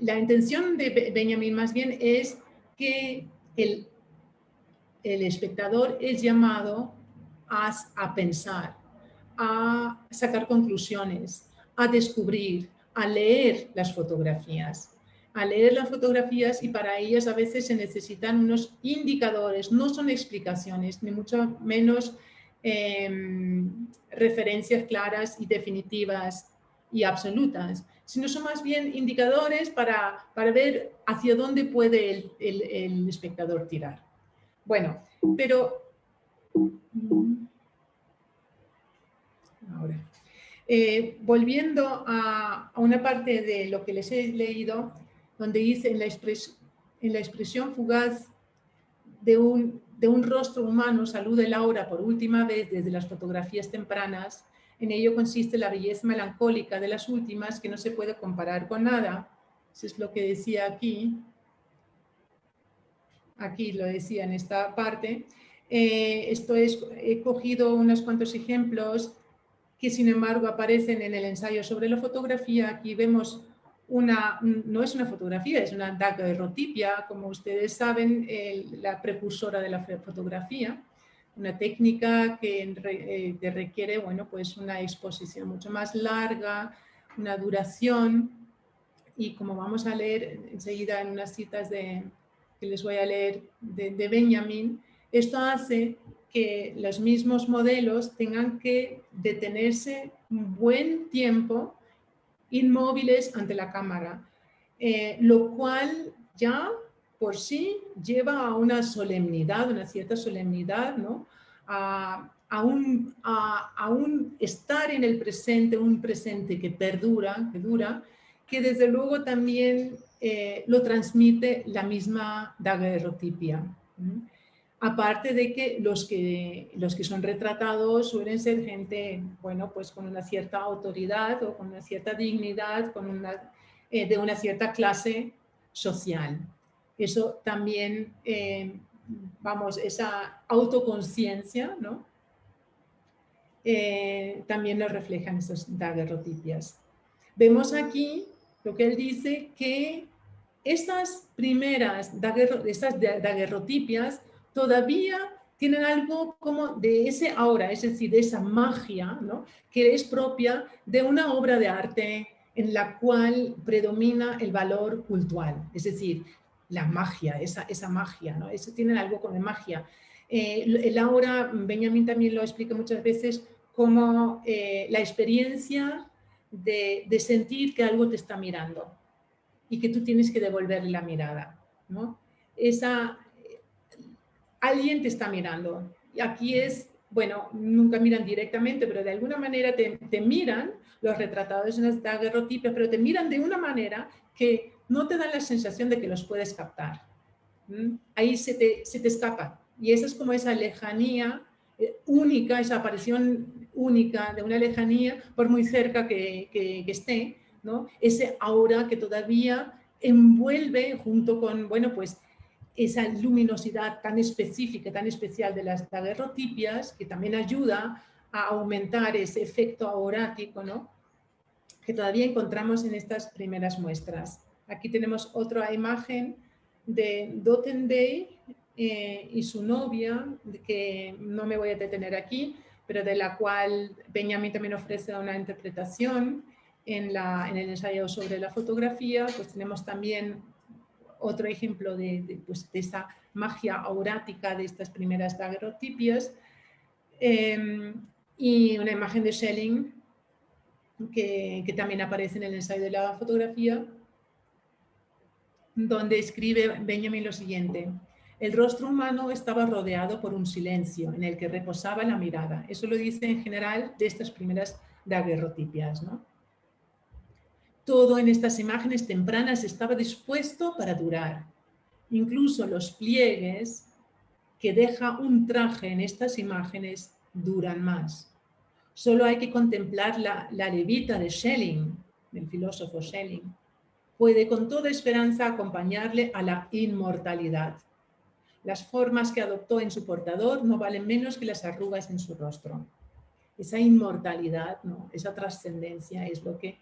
La intención de Benjamin más bien es que el espectador es llamado a pensar, a sacar conclusiones, a descubrir, a leer las fotografías. Y para ellas a veces se necesitan unos indicadores, no son explicaciones, ni mucho menos referencias claras y definitivas y absolutas, sino son más bien indicadores para ver hacia dónde puede el espectador tirar. Bueno, pero ahora, volviendo a una parte de lo que les he leído, donde dice en la expresión fugaz de un rostro humano saluda Laura por última vez desde las fotografías tempranas, en ello consiste la belleza melancólica de las últimas que no se puede comparar con nada. Eso es lo que decía aquí. Aquí lo decía en esta parte. He cogido unos cuantos ejemplos que sin embargo aparecen en el ensayo sobre la fotografía. Aquí vemos no es una fotografía, es una daguerrotipia, como ustedes saben, la precursora de la fotografía, una técnica que requiere, bueno, pues una exposición mucho más larga, una duración, y como vamos a leer enseguida en unas citas que les voy a leer de Benjamin, esto hace que los mismos modelos tengan que detenerse un buen tiempo inmóviles ante la cámara, lo cual ya por sí lleva a una solemnidad, una cierta solemnidad, ¿no? A un estar en el presente, un presente que perdura, que desde luego también lo transmite la misma daguerrotipia. Aparte de que los que son retratados suelen ser gente, bueno, pues con una cierta autoridad o con una cierta dignidad, de una cierta clase social. Eso también, esa autoconciencia, ¿no? También lo reflejan esas daguerrotipias. Vemos aquí lo que él dice, que estas primeras daguerrotipias todavía tienen algo como de ese aura, es decir, de esa magia, ¿no? Que es propia de una obra de arte en la cual predomina el valor cultural, es decir, la magia, esa magia, ¿no? Eso tienen algo como de magia. El aura, Benjamin también lo explica muchas veces, como la experiencia de sentir que algo te está mirando y que tú tienes que devolverle la mirada, ¿no? Alguien te está mirando. Y aquí es, bueno, nunca miran directamente, pero de alguna manera te miran, los retratados en las daguerrotipias, pero te miran de una manera que no te dan la sensación de que los puedes captar. Ahí se te escapa. Y esa es como esa lejanía única, esa aparición única de una lejanía, por muy cerca que esté, ¿no? Ese aura que todavía envuelve junto con, bueno, pues esa luminosidad tan específica, tan especial de las daguerrotipias, que también ayuda a aumentar ese efecto aurático, ¿no? Que todavía encontramos en estas primeras muestras. Aquí tenemos otra imagen de Dotendey y su novia, que no me voy a detener aquí, pero de la cual Benjamin también ofrece una interpretación en el ensayo sobre la fotografía. Pues tenemos también otro ejemplo pues, de esa magia aurática de estas primeras daguerrotipias, y una imagen de Schelling que también aparece en el ensayo de la fotografía, donde escribe Benjamin lo siguiente: el rostro humano estaba rodeado por un silencio en el que reposaba la mirada. Eso lo dice en general de estas primeras daguerrotipias, ¿no? Todo en estas imágenes tempranas estaba dispuesto para durar. Incluso los pliegues que deja un traje en estas imágenes duran más. Solo hay que contemplar la levita de Schelling, del filósofo Schelling. Puede con toda esperanza acompañarle a la inmortalidad. Las formas que adoptó en su portador no valen menos que las arrugas en su rostro. Esa inmortalidad, ¿no? Esa trascendencia es lo que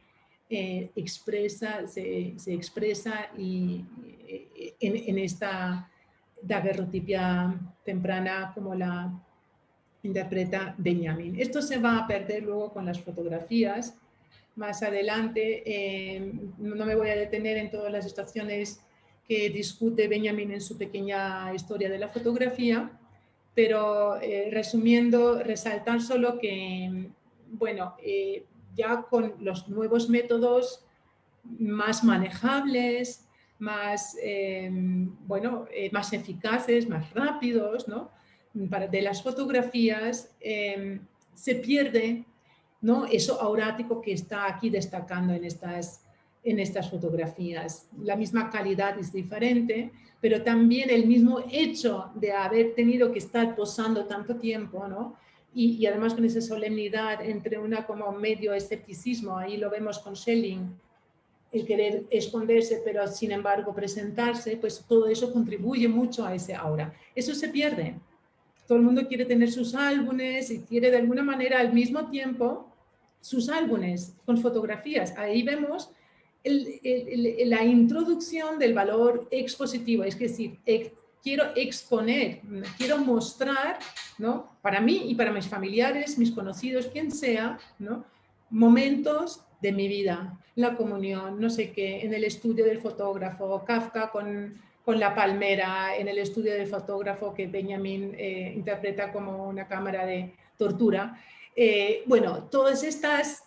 se expresa en esta daguerrotipia temprana como la interpreta Benjamin. Esto se va a perder luego con las fotografías. Más adelante, no me voy a detener en todas las estaciones que discute Benjamin en su pequeña historia de la fotografía, pero resumiendo, resaltar solo que, bueno, ya con los nuevos métodos más manejables, más, más eficaces, más rápidos, ¿no? De las fotografías, se pierde, ¿no? Eso aurático que está aquí destacando en estas fotografías. La misma calidad es diferente, pero también el mismo hecho de haber tenido que estar posando tanto tiempo, ¿no? Y además con esa solemnidad entre una como medio escepticismo, ahí lo vemos con Schelling, el querer esconderse, pero sin embargo presentarse, pues todo eso contribuye mucho a ese aura. Eso se pierde. Todo el mundo quiere tener sus álbumes y quiere de alguna manera al mismo tiempo sus álbumes con fotografías. Ahí vemos la introducción del valor expositivo, es decir, quiero exponer, quiero mostrar, ¿no? Para mí y para mis familiares, mis conocidos, quien sea, ¿no? Momentos de mi vida, la comunión, no sé qué, en el estudio del fotógrafo, Kafka con la palmera, en el estudio del fotógrafo que Benjamin interpreta como una cámara de tortura. Bueno, todas estas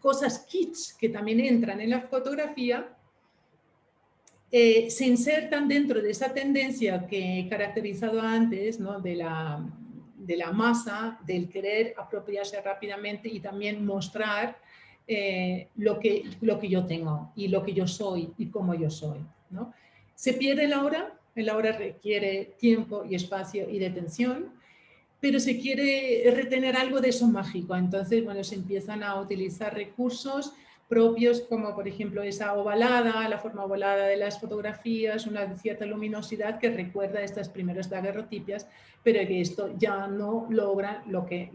cosas kits que también entran en la fotografía se insertan dentro de esa tendencia que he caracterizado antes, ¿no? de la masa, del querer apropiarse rápidamente y también mostrar lo que yo tengo y lo que yo soy y cómo yo soy, ¿no? Se pierde el aura requiere tiempo y espacio y detención, pero se quiere retener algo de eso mágico. Entonces, bueno, se empiezan a utilizar recursos propios como, por ejemplo, esa ovalada, la forma ovalada de las fotografías, una cierta luminosidad que recuerda a estas primeras daguerrotipias, pero que esto ya no logra lo que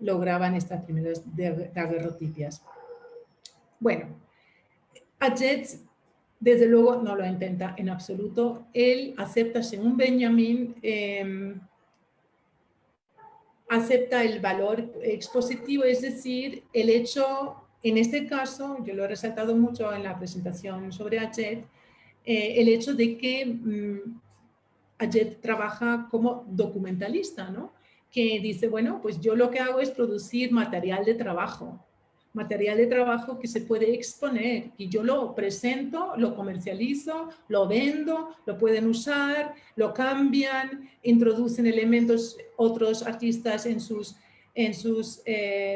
lograban estas primeras daguerrotipias. Bueno, Adjet desde luego no lo intenta en absoluto. Él acepta, según Benjamin, acepta el valor expositivo, es decir, el hecho, en este caso, yo lo he resaltado mucho en la presentación sobre Ajet, el hecho de que Ajet trabaja como documentalista, ¿no? Que dice, bueno, pues yo lo que hago es producir material de trabajo que se puede exponer y yo lo presento, lo comercializo, lo vendo, lo pueden usar, lo cambian, introducen elementos otros artistas en sus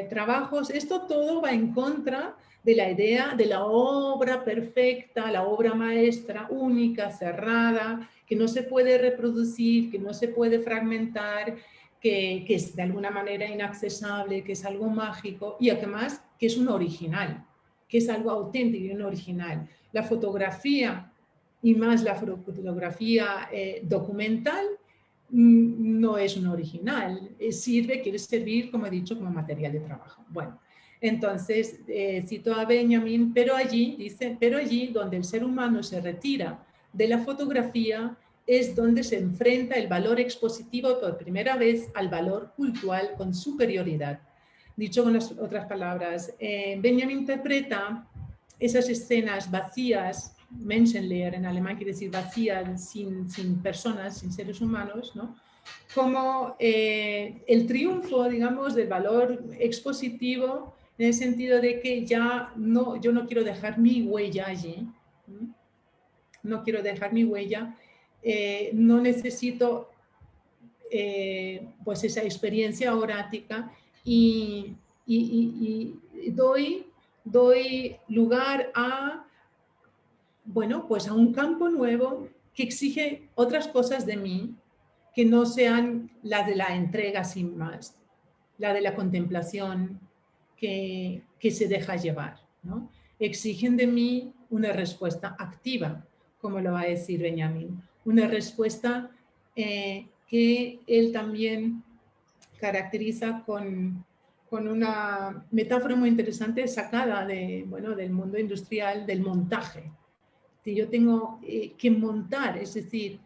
trabajos. Esto todo va en contra de la idea de la obra perfecta, la obra maestra, única, cerrada, que no se puede reproducir, que no se puede fragmentar, que es de alguna manera inaccesible, que es algo mágico y además que es un original, que es algo auténtico y un original. La fotografía y más la fotografía documental no es un original, quiere servir, como he dicho, como material de trabajo. Bueno, entonces cito a Benjamin, pero allí donde el ser humano se retira de la fotografía es donde se enfrenta el valor expositivo por primera vez al valor cultural con superioridad. Dicho con otras palabras, Benjamin interpreta esas escenas vacías, menschenleer en alemán quiere decir vacías, sin personas, sin seres humanos, ¿no? Como el triunfo, digamos, del valor expositivo en el sentido de que yo no quiero dejar mi huella allí, no quiero dejar mi huella, no necesito pues esa experiencia orática y doy lugar a, bueno, pues a un campo nuevo que exige otras cosas de mí que no sean las de la entrega sin más, la de la contemplación que se deja llevar, ¿no? Exigen de mí una respuesta activa, como lo va a decir Benjamin, una respuesta que él también caracteriza con una metáfora muy interesante sacada del mundo industrial, del montaje. Si yo tengo que montar, es decir,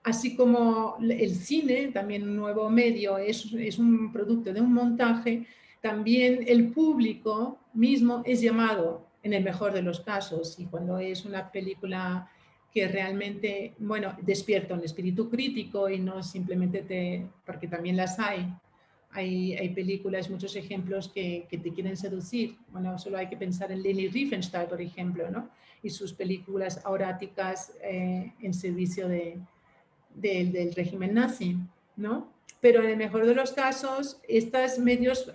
así como el cine, también un nuevo medio, es un producto de un montaje, también el público mismo es llamado, en el mejor de los casos, y cuando es una película que realmente, bueno, despierta un espíritu crítico y no simplemente porque también las hay. Hay películas, muchos ejemplos que te quieren seducir. Bueno, solo hay que pensar en Leni Riefenstahl, por ejemplo, ¿no? Y sus películas auráticas en servicio del régimen nazi, ¿no? Pero en el mejor de los casos, estos medios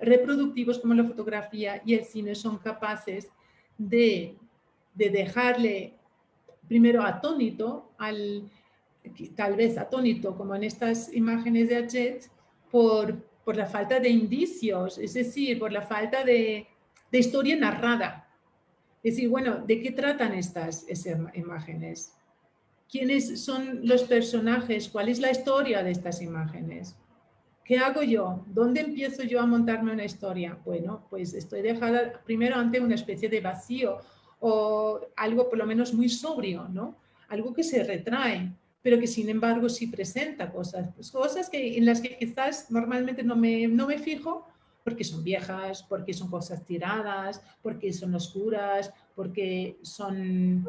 reproductivos como la fotografía y el cine son capaces de dejarle primero atónito, tal vez atónito, como en estas imágenes de Ajet, por la falta de indicios, es decir, por la falta de historia narrada. Es decir, bueno, ¿de qué tratan estas imágenes? ¿Quiénes son los personajes? ¿Cuál es la historia de estas imágenes? ¿Qué hago yo? ¿Dónde empiezo yo a montarme una historia? Bueno, pues estoy dejada primero ante una especie de vacío o algo por lo menos muy sobrio, ¿no? Algo que se retrae, pero que sin embargo sí presenta cosas, pues cosas en las que quizás normalmente no me fijo porque son viejas, porque son cosas tiradas, porque son oscuras, porque son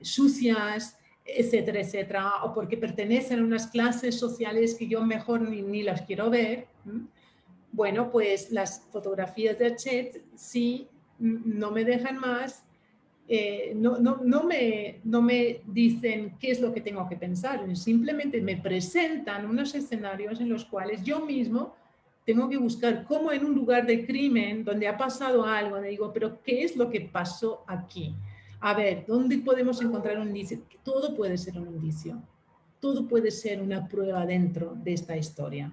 sucias, etcétera, etcétera, o porque pertenecen a unas clases sociales que yo mejor ni las quiero ver. Bueno, pues las fotografías de Ajet sí no me dejan más, no me dicen qué es lo que tengo que pensar, simplemente me presentan unos escenarios en los cuales yo mismo tengo que buscar cómo en un lugar de crimen donde ha pasado algo, me digo, pero ¿qué es lo que pasó aquí? A ver, ¿dónde podemos encontrar un indicio? Todo puede ser un indicio, todo puede ser una prueba dentro de esta historia.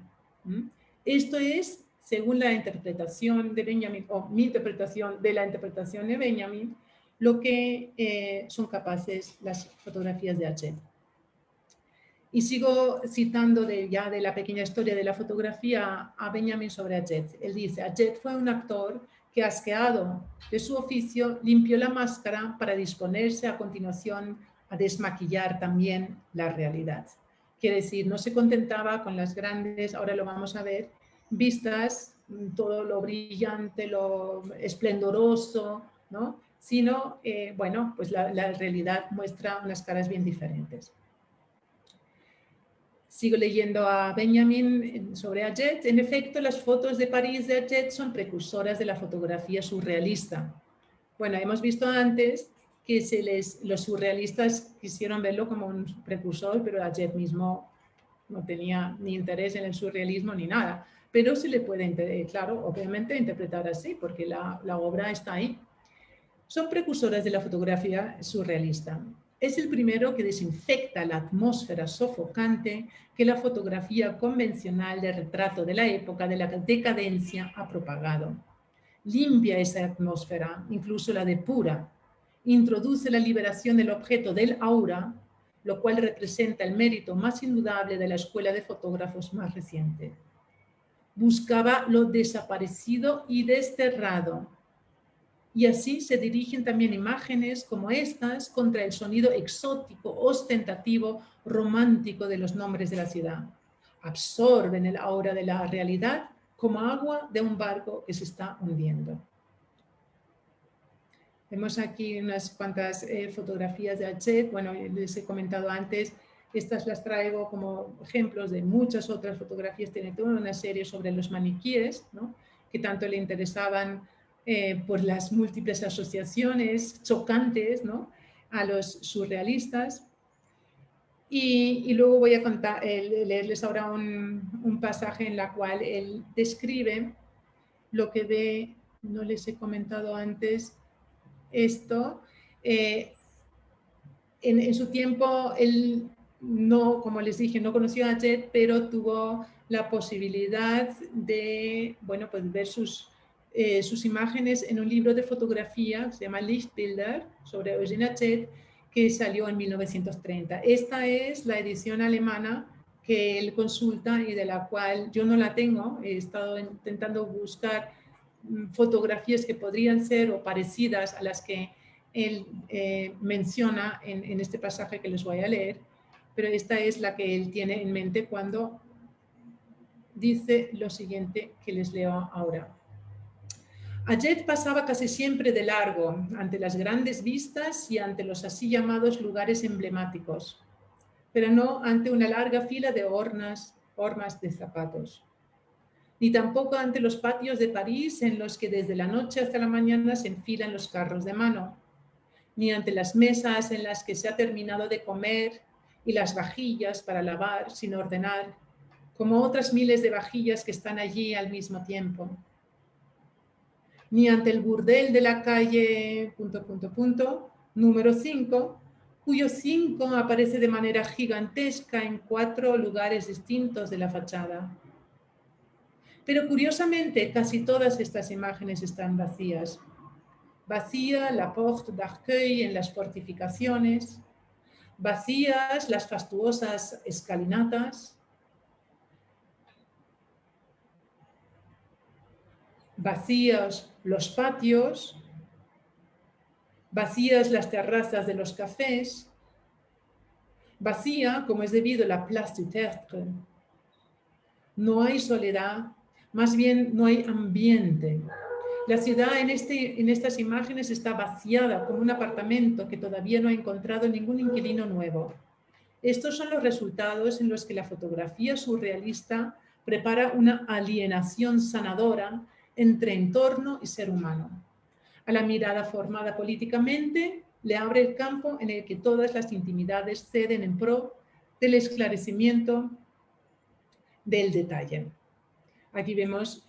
Esto es, según la interpretación de Benjamin, o mi interpretación de la interpretación de Benjamin, lo que son capaces las fotografías de Ajet. Y sigo citando ya de la pequeña historia de la fotografía a Benjamin sobre Ajet. Él dice, Ajet fue un actor que, asqueado de su oficio, limpió la máscara para disponerse a continuación a desmaquillar también la realidad. Quiere decir, no se contentaba con las grandes, ahora lo vamos a ver, vistas, todo lo brillante, lo esplendoroso, ¿no? Sino, bueno, pues la realidad muestra unas caras bien diferentes. Sigo leyendo a Benjamin sobre Aget. En efecto, las fotos de París de Aget son precursoras de la fotografía surrealista. Bueno, hemos visto antes que los surrealistas quisieron verlo como un precursor, pero Aget mismo no tenía ni interés en el surrealismo ni nada. Pero se le puede, claro, obviamente interpretar así, porque la obra está ahí. Son precursoras de la fotografía surrealista. Es el primero que desinfecta la atmósfera sofocante que la fotografía convencional de retrato de la época de la decadencia ha propagado. Limpia esa atmósfera, incluso la depura. Introduce la liberación del objeto del aura, lo cual representa el mérito más indudable de la escuela de fotógrafos más reciente. Buscaba lo desaparecido y desterrado. Y así se dirigen también imágenes como estas contra el sonido exótico, ostentativo, romántico de los nombres de la ciudad. Absorben el aura de la realidad como agua de un barco que se está hundiendo. Vemos aquí unas cuantas fotografías de Aget. Bueno, les he comentado antes, estas las traigo como ejemplos de muchas otras fotografías. Tiene toda una serie sobre los maniquíes, ¿no? Que tanto le interesaban por las múltiples asociaciones chocantes, ¿no? A los surrealistas. Y luego voy a leerles ahora un pasaje en la cual él describe lo que ve, no les he comentado antes esto. En su tiempo, él no, como les dije, no conoció a Aget, pero tuvo la posibilidad de, bueno, pues ver sus imágenes en un libro de fotografía que se llama Lichtbilder sobre Eugene Aget, que salió en 1930. Esta es la edición alemana que él consulta y de la cual yo no la tengo. He estado intentando buscar fotografías que podrían ser o parecidas a las que él menciona en este pasaje que les voy a leer, pero esta es la que él tiene en mente cuando dice lo siguiente que les leo ahora. Aget pasaba casi siempre de largo ante las grandes vistas y ante los así llamados lugares emblemáticos, pero no ante una larga fila de hormas de zapatos, ni tampoco ante los patios de París en los que desde la noche hasta la mañana se enfilan los carros de mano, ni ante las mesas en las que se ha terminado de comer y las vajillas para lavar sin ordenar, como otras miles de vajillas que están allí al mismo tiempo. Ni ante el burdel de la calle ... número 5, cuyo 5 aparece de manera gigantesca en 4 lugares distintos de la fachada. Pero curiosamente, casi todas estas imágenes están vacías. Vacía la Porte d'Arcueil en las fortificaciones, vacías las fastuosas escalinatas, vacíos los patios, vacías las terrazas de los cafés, vacía, como es debido, la Place du Tertre. No hay soledad, más bien no hay ambiente. La ciudad en estas imágenes está vaciada como un apartamento que todavía no ha encontrado ningún inquilino nuevo. Estos son los resultados en los que la fotografía surrealista prepara una alienación sanadora entre entorno y ser humano. A la mirada formada políticamente le abre el campo en el que todas las intimidades ceden en pro del esclarecimiento del detalle. Aquí vemos,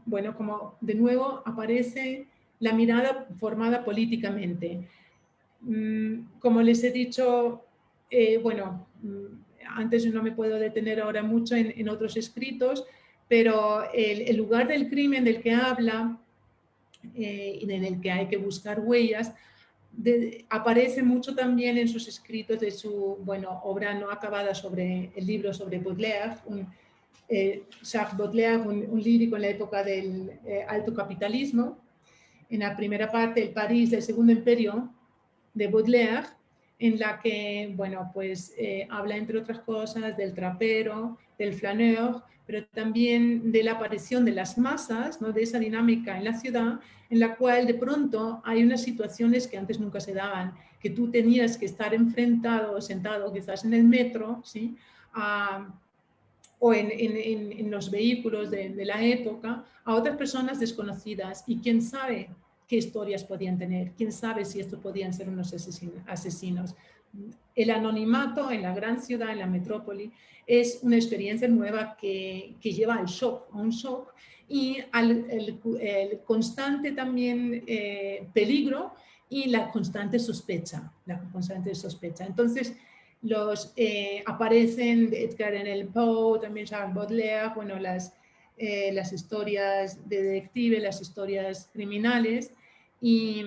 bueno, como de nuevo aparece la mirada formada políticamente. Como les he dicho, bueno, antes no me puedo detener ahora mucho en otros escritos, pero el lugar del crimen del que habla y en el que hay que buscar huellas, aparece mucho también en sus escritos de su, bueno, obra no acabada sobre el libro sobre Baudelaire, Charles Baudelaire, un lírico en la época del alto capitalismo. En la primera parte, el París del Segundo Imperio de Baudelaire, en la que, bueno, pues habla entre otras cosas del trapero, del flaneur, pero también de la aparición de las masas, ¿no? De esa dinámica en la ciudad, en la cual de pronto hay unas situaciones que antes nunca se daban, que tú tenías que estar enfrentado, sentado quizás en el metro, ¿sí? O en los vehículos de la época, a otras personas desconocidas, y quién sabe qué historias podían tener, quién sabe si estos podían ser unos asesinos. El anonimato en la gran ciudad, en la metrópoli, es una experiencia nueva que lleva al shock, a un shock, y el constante también peligro y la constante sospecha, Entonces, aparecen Edgar Allan Poe, también Charles Baudelaire, bueno, las historias de detective, las historias criminales, y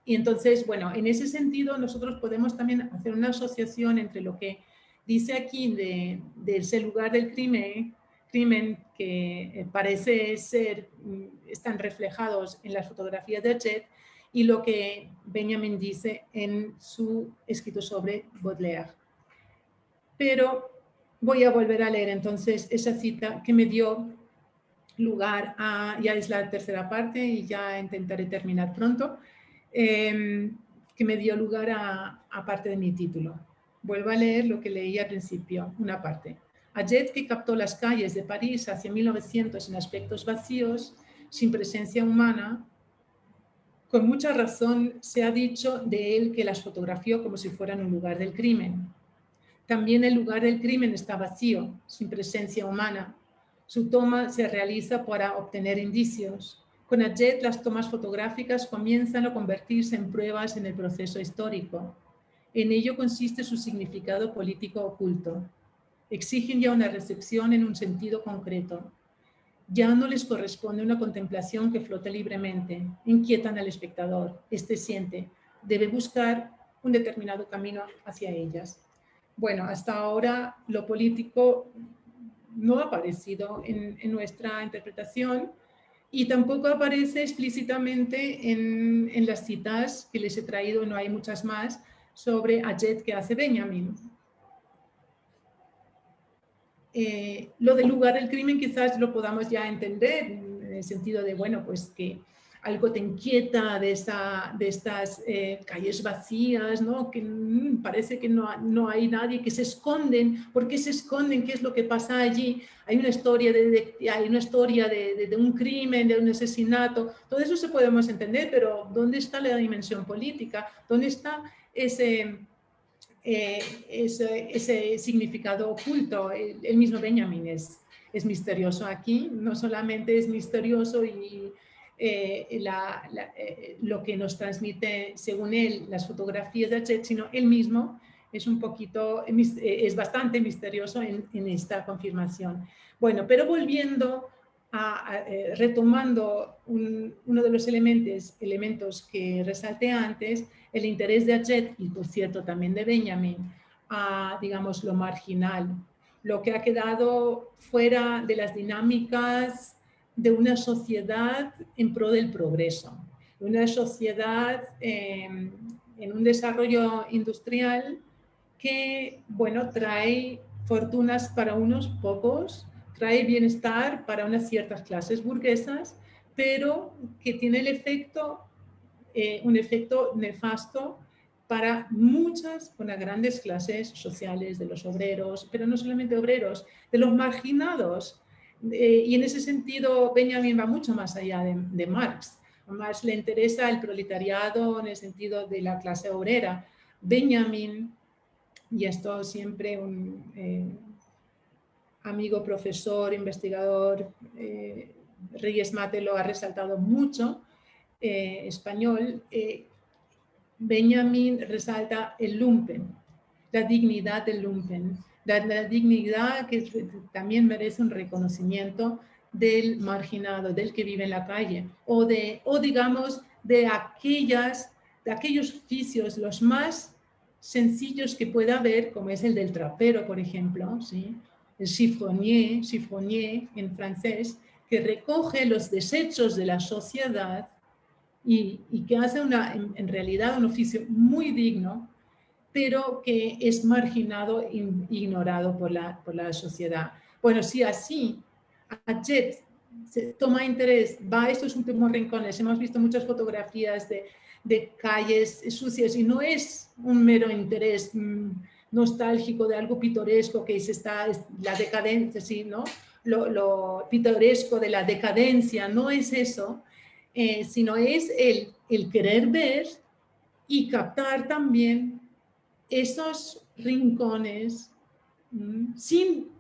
entonces, bueno, en ese sentido nosotros podemos también hacer una asociación entre lo que dice aquí de ese lugar del crimen que parece ser, están reflejados en las fotografías de Jet, y lo que Benjamin dice en su escrito sobre Baudelaire. Pero voy a volver a leer entonces esa cita que me dio lugar a, ya es la tercera parte y ya intentaré terminar pronto, que me dio lugar a parte de mi título. Vuelvo a leer lo que leí al principio, una parte. A Jet, que captó las calles de París hacia 1900 en aspectos vacíos, sin presencia humana, con mucha razón se ha dicho de él que las fotografió como si fueran un lugar del crimen. También el lugar del crimen está vacío, sin presencia humana. Su toma se realiza para obtener indicios. Con Jet, las tomas fotográficas comienzan a convertirse en pruebas en el proceso histórico. En ello consiste su significado político oculto. Exigen ya una recepción en un sentido concreto. Ya no les corresponde una contemplación que flote libremente, inquietan al espectador. Este siente, debe buscar un determinado camino hacia ellas. Bueno, hasta ahora lo político no ha aparecido en nuestra interpretación y tampoco aparece explícitamente en las citas que les he traído, no hay muchas más, sobre A Jet que hace Benjamin. Lo del lugar del crimen quizás lo podamos ya entender en el sentido de, bueno, pues que algo te inquieta de estas calles vacías, ¿no? Que parece que no hay nadie, que se esconden. ¿Por qué se esconden? ¿Qué es lo que pasa allí? Hay una historia de un crimen, de un asesinato. Todo eso se podemos entender, pero ¿dónde está la dimensión política? ¿Dónde está ese significado oculto? El mismo Benjamin es misterioso aquí, no solamente es misterioso y lo que nos transmite, según él, las fotografías de Jet, sino él mismo es bastante misterioso en esta confirmación. Bueno, pero volviendo retomando uno de los elementos que resalté antes, el interés de Jet y, por cierto, también de Benjamin, a, digamos, lo marginal, lo que ha quedado fuera de las dinámicas de una sociedad en pro del progreso, una sociedad en un desarrollo industrial que, bueno, trae fortunas para unos pocos, trae bienestar para unas ciertas clases burguesas, pero que tiene un efecto nefasto para unas grandes clases sociales, de los obreros, pero no solamente obreros, de los marginados. Y en ese sentido, Benjamin va mucho más allá de Marx. A Marx le interesa el proletariado en el sentido de la clase obrera. Benjamin, y esto siempre un amigo, profesor, investigador, Reyes Mate lo ha resaltado mucho, español, Benjamin resalta el lumpen, la dignidad del lumpen, la dignidad que también merece un reconocimiento del marginado, del que vive en la calle, o digamos de aquellos oficios los más sencillos que pueda haber, como es el del trapero, por ejemplo, ¿sí? El chiffonier en francés, que recoge los desechos de la sociedad y que hace en realidad un oficio muy digno, pero que es marginado e ignorado por la sociedad. Bueno, si así Jet se toma interés, va a estos últimos rincones, hemos visto muchas fotografías de calles sucias y no es un mero interés nostálgico de algo pintoresco que está la decadencia, ¿sí? ¿No? Lo pintoresco de la decadencia, no es eso, sino es el querer ver y captar también esos rincones sin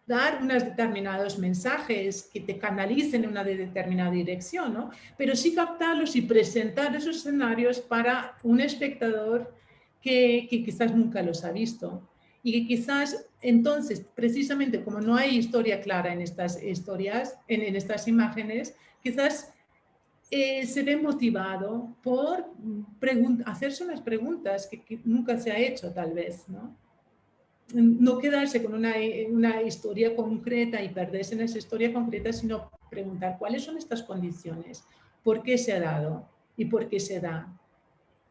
dar unos determinados mensajes que te canalicen en una determinada dirección, ¿no? Pero sí captarlos y presentar esos escenarios para un espectador que quizás nunca los ha visto. Y que quizás entonces, precisamente como no hay historia clara en estas historias, en estas imágenes, quizás se ve motivado por hacerse unas preguntas que nunca se ha hecho tal vez, ¿no? No quedarse con una historia concreta y perderse en esa historia concreta, sino preguntar cuáles son estas condiciones, por qué se ha dado y por qué se da,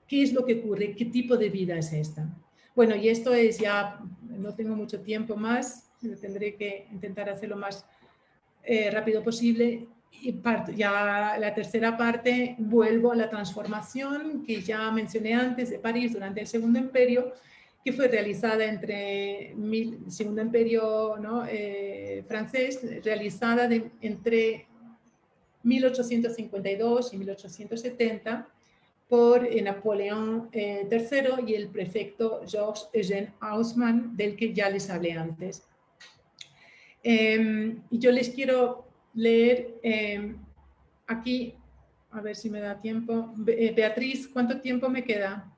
qué es lo que ocurre, qué tipo de vida es esta. Bueno, y esto es ya, no tengo mucho tiempo más, tendré que intentar hacerlo más rápido posible. Y ya la tercera parte, vuelvo a la transformación que ya mencioné antes de París durante el Segundo Imperio, que fue realizada entre el Segundo Imperio, ¿no? Francés, realizada entre 1852 y 1870 por Napoleón III y el prefecto Georges Eugène Haussmann, del que ya les hablé antes. Y yo les quiero leer aquí, a ver si me da tiempo. Beatriz, ¿cuánto tiempo me queda?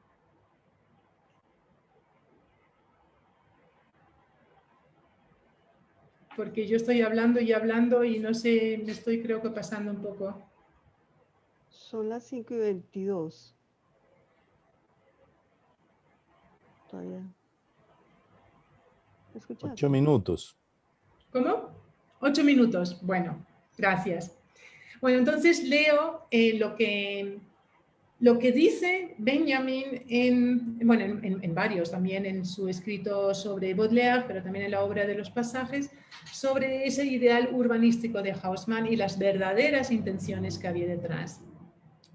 Porque yo estoy hablando y no sé, me estoy creo que pasando un poco. Son las 5:22. Todavía. ¿Me escuchas? 8 minutos. ¿Cómo? 8 minutos. Bueno, gracias. Bueno, entonces leo lo que dice Benjamin en varios, también en su escrito sobre Baudelaire, pero también en la obra de los pasajes, sobre ese ideal urbanístico de Haussmann y las verdaderas intenciones que había detrás.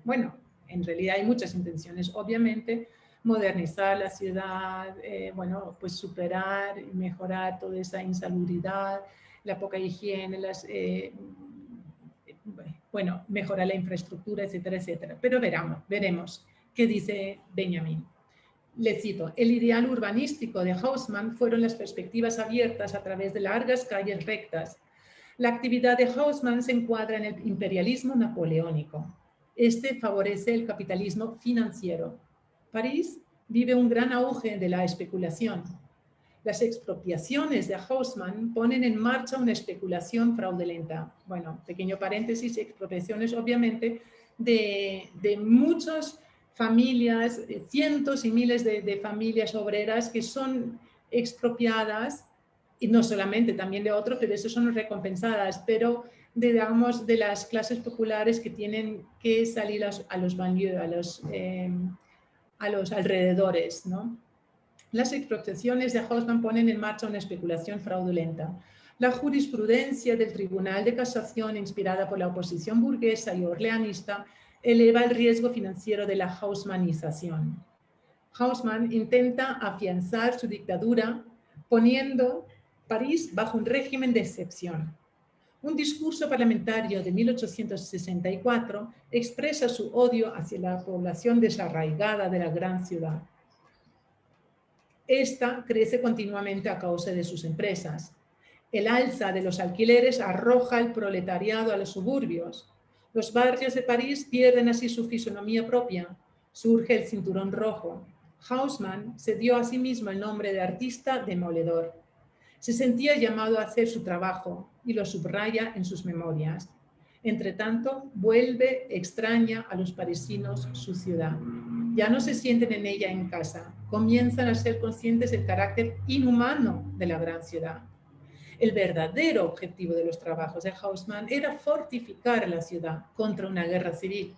Bueno, en realidad hay muchas intenciones, obviamente, modernizar la ciudad, bueno, pues superar y mejorar toda esa insalubridad, la poca higiene, bueno, mejorar la infraestructura, etcétera, etcétera. Pero veremos qué dice Benjamin. Le cito, el ideal urbanístico de Haussmann fueron las perspectivas abiertas a través de largas calles rectas. La actividad de Haussmann se encuadra en el imperialismo napoleónico. Este favorece el capitalismo financiero. París vive un gran auge de la especulación. Las expropiaciones de Haussmann ponen en marcha una especulación fraudulenta. Bueno, pequeño paréntesis, expropiaciones obviamente de muchas familias, cientos y miles de familias obreras que son expropiadas, y no solamente, también de otros, pero eso son recompensadas, pero digamos de las clases populares que tienen que salir a los banlieues, a los alrededores, ¿no? Las expropiaciones de Haussmann ponen en marcha una especulación fraudulenta. La jurisprudencia del Tribunal de Casación, inspirada por la oposición burguesa y orleanista, eleva el riesgo financiero de la haussmannización. Haussmann intenta afianzar su dictadura poniendo París bajo un régimen de excepción. Un discurso parlamentario de 1864 expresa su odio hacia la población desarraigada de la gran ciudad. Esta crece continuamente a causa de sus empresas. El alza de los alquileres arroja al proletariado a los suburbios. Los barrios de París pierden así su fisonomía propia. Surge el cinturón rojo. Haussmann se dio a sí mismo el nombre de artista demoledor. Se sentía llamado a hacer su trabajo y lo subraya en sus memorias. Entretanto, vuelve extraña a los parisinos su ciudad. Ya no se sienten en ella en casa. Comienzan a ser conscientes del carácter inhumano de la gran ciudad. El verdadero objetivo de los trabajos de Haussmann era fortificar la ciudad contra una guerra civil.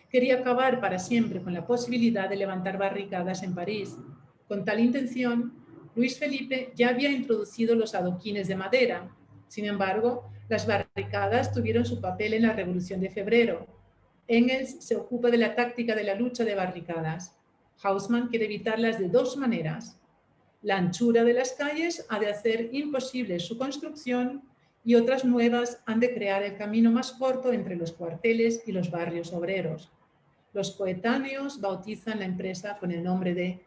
Quería acabar para siempre con la posibilidad de levantar barricadas en París. Con tal intención, Luis Felipe ya había introducido los adoquines de madera. Sin embargo, las barricadas tuvieron su papel en la Revolución de Febrero. Engels se ocupa de la táctica de la lucha de barricadas. Haussmann quiere evitarlas de dos maneras. La anchura de las calles ha de hacer imposible su construcción y otras nuevas han de crear el camino más corto entre los cuarteles y los barrios obreros. Los coetáneos bautizan la empresa con el nombre de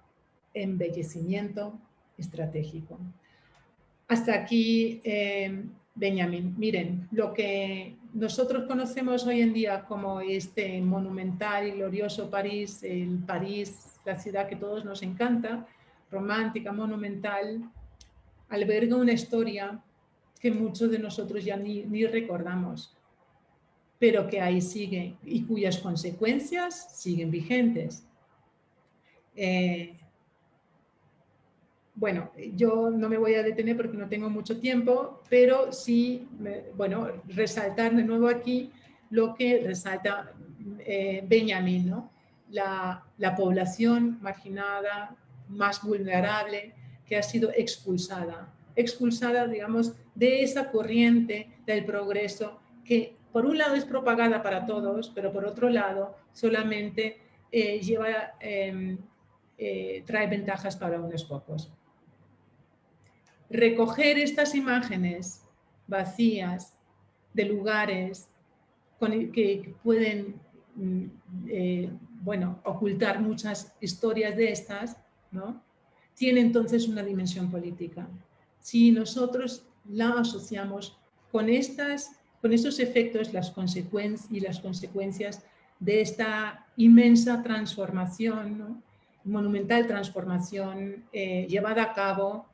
embellecimiento estratégico. Hasta aquí, Benjamín. Miren, lo que nosotros conocemos hoy en día como este monumental y glorioso París, el París, la ciudad que a todos nos encanta, romántica, monumental, alberga una historia que muchos de nosotros ya ni recordamos, pero que ahí sigue y cuyas consecuencias siguen vigentes. Bueno, yo no me voy a detener porque no tengo mucho tiempo, pero sí, bueno, resaltar de nuevo aquí lo que resalta Benjamín, ¿no? La población marginada, más vulnerable, que ha sido expulsada, digamos, de esa corriente del progreso que por un lado es propagada para todos, pero por otro lado solamente trae ventajas para unos pocos. Recoger estas imágenes vacías de lugares que pueden bueno, ocultar muchas historias de estas, ¿no? Tiene entonces una dimensión política. Si nosotros la asociamos con esos efectos, las consecuencias de esta inmensa transformación, ¿no? Monumental transformación llevada a cabo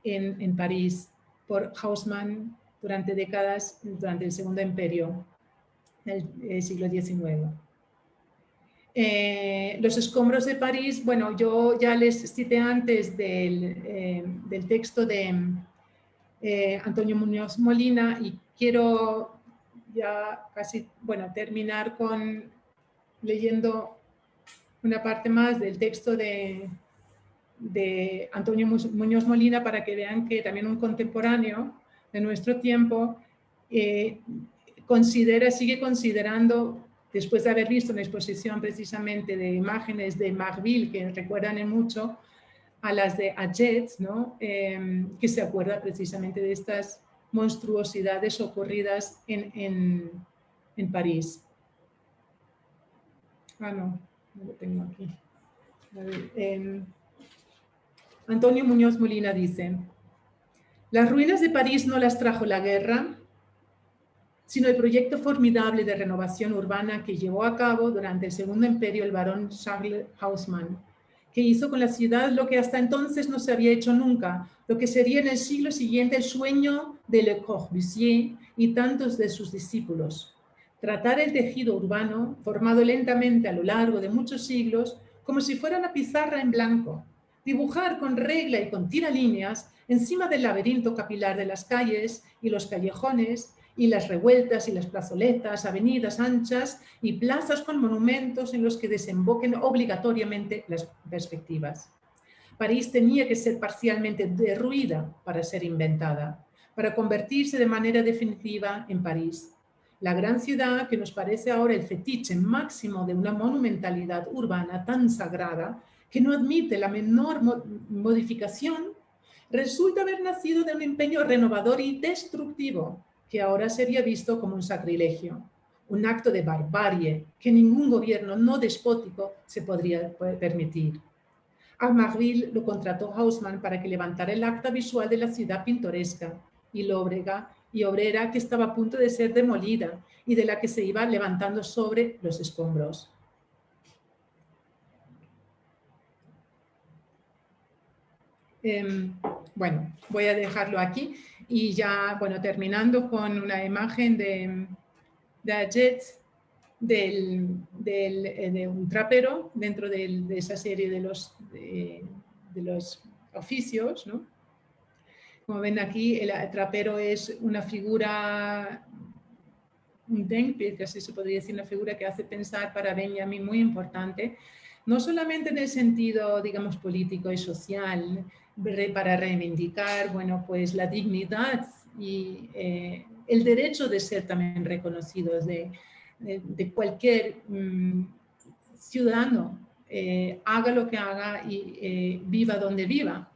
en París por Haussmann durante décadas, durante el Segundo Imperio del siglo XIX. Los escombros de París, bueno, yo ya les cité antes del texto de Antonio Muñoz Molina y quiero ya casi, bueno, terminar leyendo una parte más del texto de Antonio Muñoz Molina para que vean que también un contemporáneo de nuestro tiempo sigue considerando, después de haber visto una exposición precisamente de imágenes de Marville que recuerdan en mucho a las de Aget, ¿no? Que se acuerda precisamente de estas monstruosidades ocurridas en París. No lo tengo aquí. A ver, Antonio Muñoz Molina dice: las ruinas de París no las trajo la guerra, sino el proyecto formidable de renovación urbana que llevó a cabo durante el Segundo Imperio el barón Charles Haussmann, que hizo con la ciudad lo que hasta entonces no se había hecho nunca, lo que sería en el siglo siguiente el sueño de Le Corbusier y tantos de sus discípulos. Tratar el tejido urbano, formado lentamente a lo largo de muchos siglos, como si fuera una pizarra en blanco. Dibujar con regla y con tiralíneas encima del laberinto capilar de las calles y los callejones y las revueltas y las plazoletas, avenidas anchas y plazas con monumentos en los que desemboquen obligatoriamente las perspectivas. París tenía que ser parcialmente derruida para ser inventada, para convertirse de manera definitiva en París. La gran ciudad que nos parece ahora el fetiche máximo de una monumentalidad urbana tan sagrada que no admite la menor modificación, resulta haber nacido de un empeño renovador y destructivo que ahora sería visto como un sacrilegio, un acto de barbarie que ningún gobierno no despótico se podría permitir. A Marville lo contrató Haussmann para que levantara el acta visual de la ciudad pintoresca y obrera que estaba a punto de ser demolida y de la que se iba levantando sobre los escombros. Bueno, voy a dejarlo aquí y ya, bueno, terminando con una imagen de Aget, de un trapero dentro de esa serie de los oficios, ¿no? Como ven aquí, el trapero es una figura, un denkbild, que así se podría decir, una figura que hace pensar para Benjamín muy importante, no solamente en el sentido, digamos, político y social, para reivindicar, bueno, pues la dignidad y el derecho de ser también reconocidos de cualquier ciudadano, haga lo que haga y viva donde viva.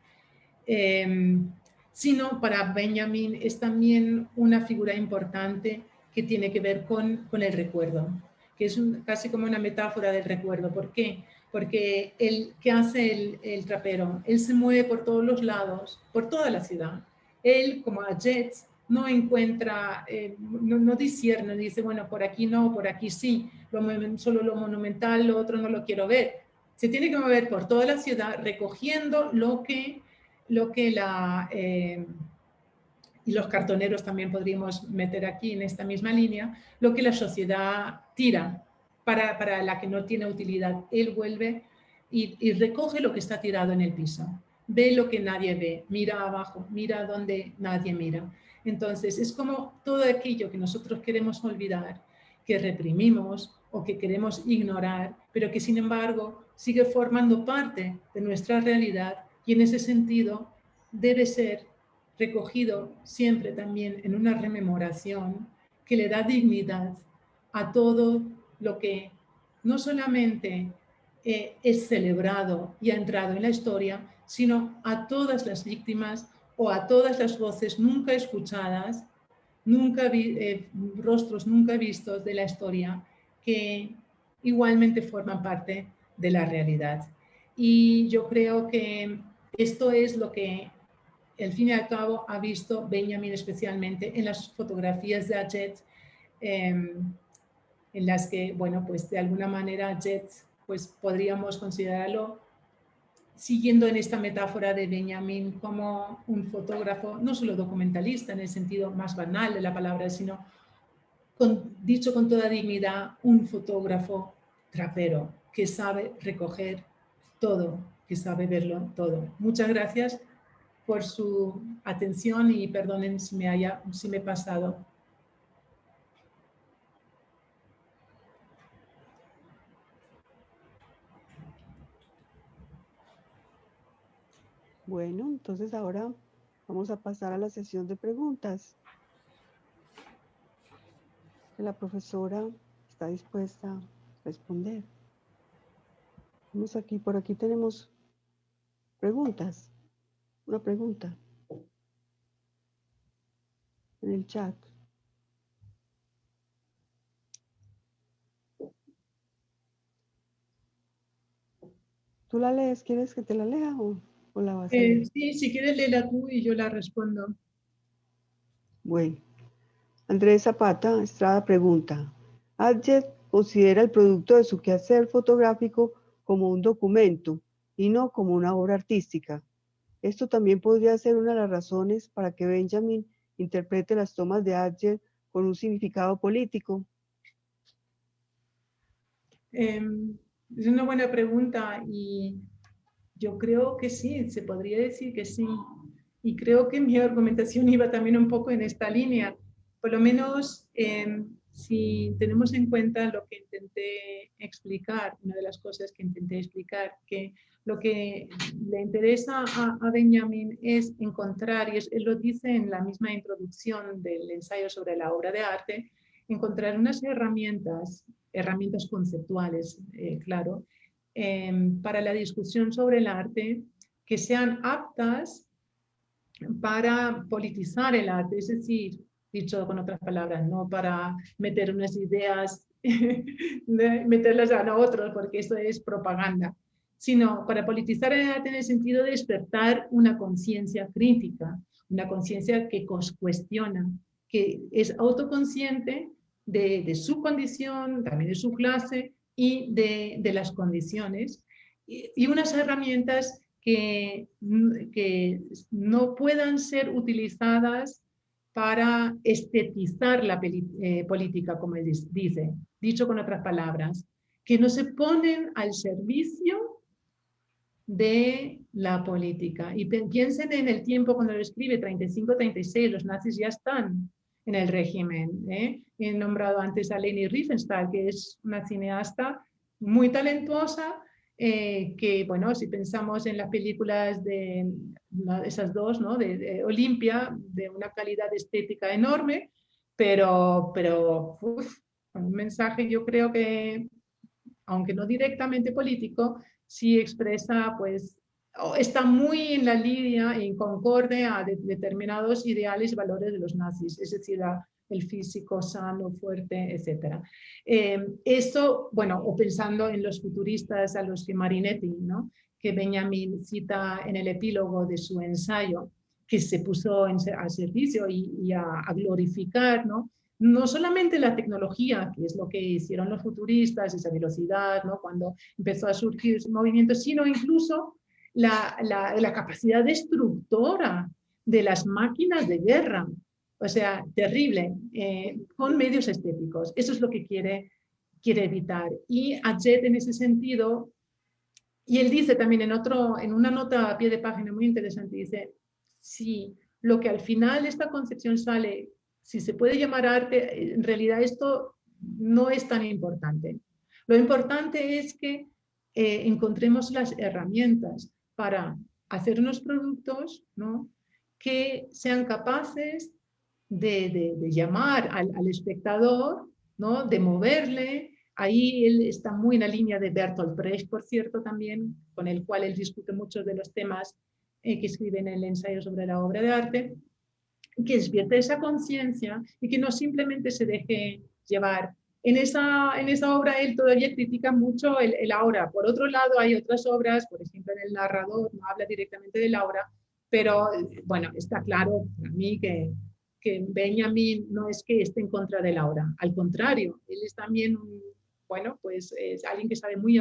Sino para Benjamin es también una figura importante que tiene que ver con el recuerdo, que es casi como una metáfora del recuerdo. ¿Por qué? Porque ¿qué hace el trapero? Él se mueve por todos los lados, por toda la ciudad. Él, como Ajet, no encuentra, no discierne, dice, bueno, por aquí no, por aquí sí, solo lo monumental, lo otro no lo quiero ver. Se tiene que mover por toda la ciudad recogiendo lo que y los cartoneros también podríamos meter aquí en esta misma línea, lo que la sociedad tira para la que no tiene utilidad. Él vuelve y recoge lo que está tirado en el piso, ve lo que nadie ve, mira abajo, mira donde nadie mira. Entonces es como todo aquello que nosotros queremos olvidar, que reprimimos o que queremos ignorar, pero que sin embargo sigue formando parte de nuestra realidad y en ese sentido debe ser recogido siempre también en una rememoración que le da dignidad a todo lo que no solamente es celebrado y ha entrado en la historia, sino a todas las víctimas o a todas las voces nunca escuchadas, rostros nunca vistos de la historia, que igualmente forman parte de la realidad. Y yo creo que esto es lo que, al fin y al cabo, ha visto Benjamin especialmente en las fotografías de Ajet, en las que, bueno, pues de alguna manera Ajet, pues podríamos considerarlo, siguiendo en esta metáfora de Benjamin, como un fotógrafo, no solo documentalista en el sentido más banal de la palabra, sino, dicho con toda dignidad, un fotógrafo trapero que sabe recoger todo, que sabe verlo todo. Muchas gracias por su atención y perdonen si me he pasado. Bueno, entonces ahora vamos a pasar a la sesión de preguntas. La profesora está dispuesta a responder. Vamos aquí, por aquí tenemos preguntas. Una pregunta en el chat. ¿Tú la lees? ¿Quieres que te la lea o la vas a leer? Sí, si quieres léela tú y yo la respondo. Bueno, Andrés Zapata Estrada pregunta, Ajet considera el producto de su quehacer fotográfico como un documento y no como una obra artística. Esto también podría ser una de las razones para que Benjamin interprete las tomas de Ajet con un significado político. Es una buena pregunta y yo creo que sí, se podría decir que sí. Y creo que mi argumentación iba también un poco en esta línea. Por lo menos, si tenemos en cuenta lo que intenté explicar, una de las cosas que intenté explicar, que lo que le interesa a Benjamin es encontrar, y él lo dice en la misma introducción del ensayo sobre la obra de arte, encontrar unas herramientas conceptuales, claro, para la discusión sobre el arte que sean aptas para politizar el arte, es decir, dicho con otras palabras, no para meter unas ideas, meterlas a otros, porque eso es propaganda, sino para politizar el arte en el sentido de despertar una conciencia crítica, una conciencia que cuestiona, que es autoconsciente de su condición, también de su clase y de las condiciones, y unas herramientas que no puedan ser utilizadas para estetizar la política, como él dice, dicho con otras palabras, que no se ponen al servicio de la política. Y piensen en el tiempo cuando lo escribe, 35-36, los nazis ya están en el régimen. He nombrado antes a Leni Riefenstahl, que es una cineasta muy talentosa que, bueno, si pensamos en las películas de esas dos, ¿no? de Olimpia, de una calidad estética enorme, pero un mensaje yo creo que, aunque no directamente político, sí expresa, pues, está muy en la línea, en concordia a determinados ideales y valores de los nazis, es decir, el físico sano, fuerte, etc. Esto, bueno, o pensando en los futuristas a los que Marinetti, ¿no? que Benjamin cita en el epílogo de su ensayo, que se puso al servicio y a glorificar, ¿no? No solamente la tecnología, que es lo que hicieron los futuristas, esa velocidad, ¿no? Cuando empezó a surgir ese movimiento, sino incluso la capacidad destructora de las máquinas de guerra. O sea, terrible, con medios estéticos. Eso es lo que quiere evitar. Y Ajet en ese sentido, y él dice también en una nota a pie de página muy interesante, dice, si lo que al final esta concepción sale, si se puede llamar arte, en realidad esto no es tan importante. Lo importante es que encontremos las herramientas para hacer unos productos, ¿no? que sean capaces de llamar al espectador, ¿no? de moverle. Ahí él está muy en la línea de Bertolt Brecht, por cierto, también, con el cual él discute muchos de los temas que escribe en el ensayo sobre la obra de arte, que despierte esa conciencia y que no simplemente se deje llevar. En esa obra él todavía critica mucho el aura. Por otro lado, hay otras obras, por ejemplo, en El narrador no habla directamente del aura, pero bueno, está claro para mí que Benjamin no es que esté en contra del aura, al contrario, él es también, bueno, pues es alguien que sabe muy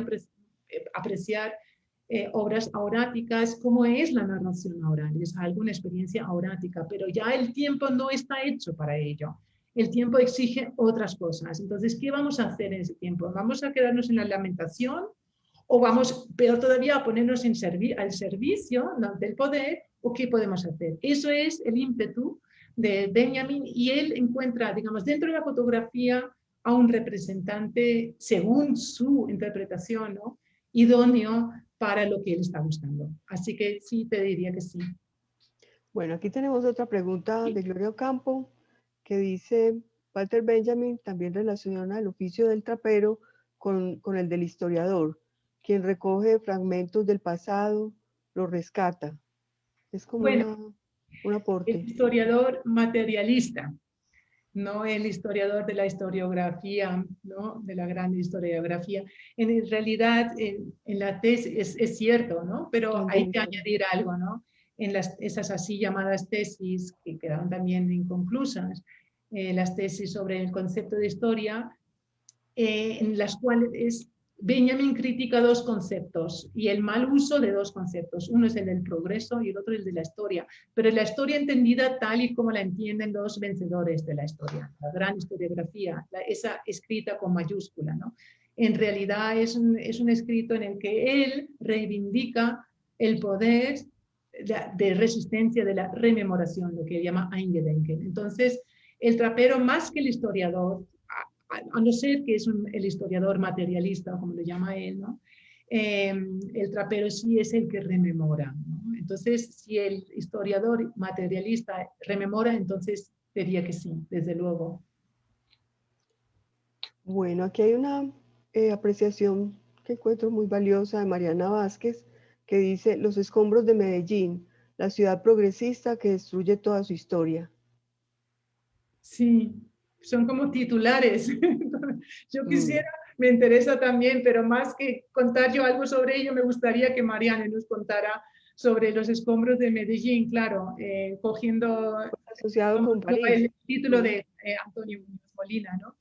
apreciar obras auráticas, cómo es la narración aural, es alguna experiencia aurática, pero ya el tiempo no está hecho para ello. El tiempo exige otras cosas. Entonces, ¿qué vamos a hacer en ese tiempo? ¿Vamos a quedarnos en la lamentación o vamos, peor todavía, a ponernos al servicio del poder? ¿O qué podemos hacer? Eso es el ímpetu de Benjamin y él encuentra, digamos, dentro de la fotografía a un representante, según su interpretación, ¿no? idóneo para lo que él está buscando. Así que sí, te diría que sí. Bueno, aquí tenemos otra pregunta de Gloria Ocampo que dice, Walter Benjamin también relaciona el oficio del trapero con el del historiador, quien recoge fragmentos del pasado, los rescata. Es como Bueno, un aporte. el historiador materialista, no el historiador de la historiografía, ¿no? de la gran historiografía. En realidad, en la tesis es cierto, ¿no? Pero hay que añadir algo, ¿no? En esas así llamadas tesis que quedaron también inconclusas, las tesis sobre el concepto de historia, en las cuales Benjamin critica dos conceptos y el mal uso de dos conceptos. Uno es el del progreso y el otro el de la historia, pero la historia entendida tal y como la entienden los vencedores de la historia, la gran historiografía, esa escrita con mayúscula, ¿no? En realidad es un escrito en el que él reivindica el poder de resistencia de la rememoración, lo que él llama Eingedenken. Entonces, el trapero, más que el historiador, a no ser que es el historiador materialista, como lo llama él, ¿no? El trapero sí es el que rememora, ¿no? Entonces, si el historiador materialista rememora, entonces diría que sí, desde luego. Bueno, aquí hay una apreciación que encuentro muy valiosa de Mariana Vázquez, que dice, los escombros de Medellín, la ciudad progresista que destruye toda su historia. Sí, son como titulares. Yo quisiera, me interesa también, pero más que contar yo algo sobre ello, me gustaría que Mariana nos contara sobre los escombros de Medellín, claro, cogiendo asociado con París. El título de Antonio Muñoz Molina, ¿no?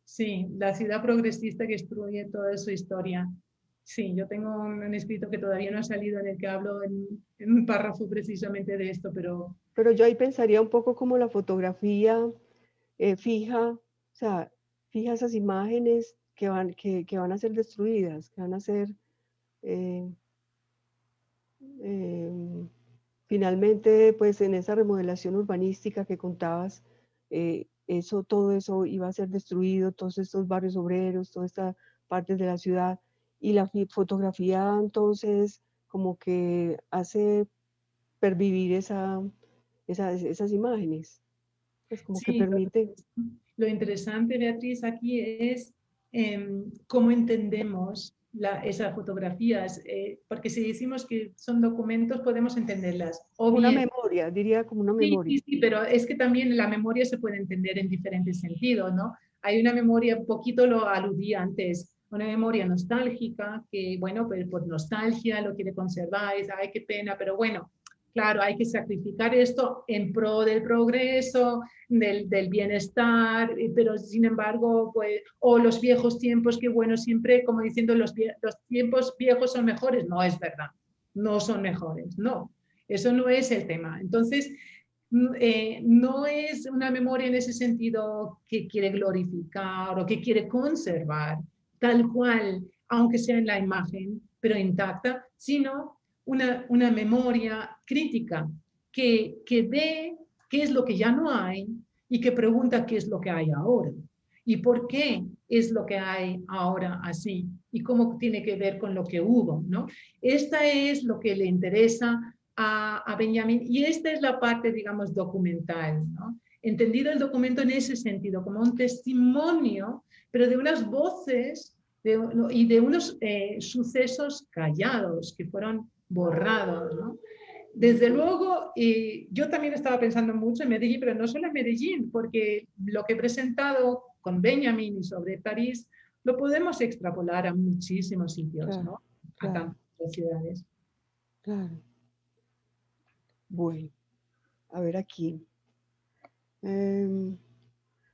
Sí, la ciudad progresista que destruye toda su historia. Sí, yo tengo un escrito que todavía no ha salido en el que hablo en un párrafo precisamente de esto, pero... Pero yo ahí pensaría un poco como la fotografía fija, o sea, fija esas imágenes que van a ser destruidas, que van a ser finalmente, pues en esa remodelación urbanística que contabas, todo eso iba a ser destruido, todos estos barrios obreros, toda esta parte de la ciudad, y la fotografía entonces como que hace pervivir esas imágenes, pues como que Sí, permite. lo interesante, Beatriz, aquí es cómo entendemos esas fotografías, porque si decimos que son documentos podemos entenderlas, o Una bien. memoria, diría como una Sí, memoria. sí, sí, pero es que también la memoria se puede entender en diferentes sentidos, ¿no? Hay una memoria, un poquito lo aludí antes, una memoria nostálgica, que bueno, pues por nostalgia lo quiere conservar, es, ay, qué pena, pero bueno, claro, hay que sacrificar esto en pro del progreso, del bienestar, pero sin embargo, pues, o los viejos tiempos, que bueno, siempre como diciendo los tiempos viejos son mejores, no es verdad, no son mejores, no, eso no es el tema. Entonces, no es una memoria en ese sentido que quiere glorificar o que quiere conservar tal cual, aunque sea en la imagen, pero intacta, sino una memoria crítica que ve qué es lo que ya no hay y que pregunta qué es lo que hay ahora y por qué es lo que hay ahora así y cómo tiene que ver con lo que hubo, ¿no? Esta es lo que le interesa a Benjamin, y esta es la parte, digamos, documental, ¿no? Entendido el documento en ese sentido, como un testimonio, pero de unas voces y de unos sucesos callados que fueron borrados, ¿no? Desde luego, yo también estaba pensando mucho en Medellín, pero no solo en Medellín, porque lo que he presentado con Benjamin y sobre París lo podemos extrapolar a muchísimos sitios, Claro, ¿no? A claro, tantas ciudades. claro. Bueno, a ver aquí. Em,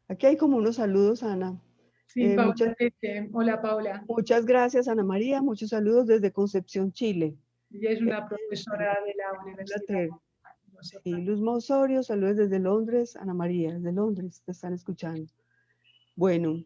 Aquí hay como unos saludos, Ana. Sí, Muchas, Paula Tete. Hola, Paula. muchas gracias, Ana María. Muchos saludos desde Concepción, Chile. Ella es Eh, una profesora de la universidad. Inglaterra. Sí, Luzma Osorio, saludos desde Londres. Ana María, desde Londres, te están escuchando. Bueno,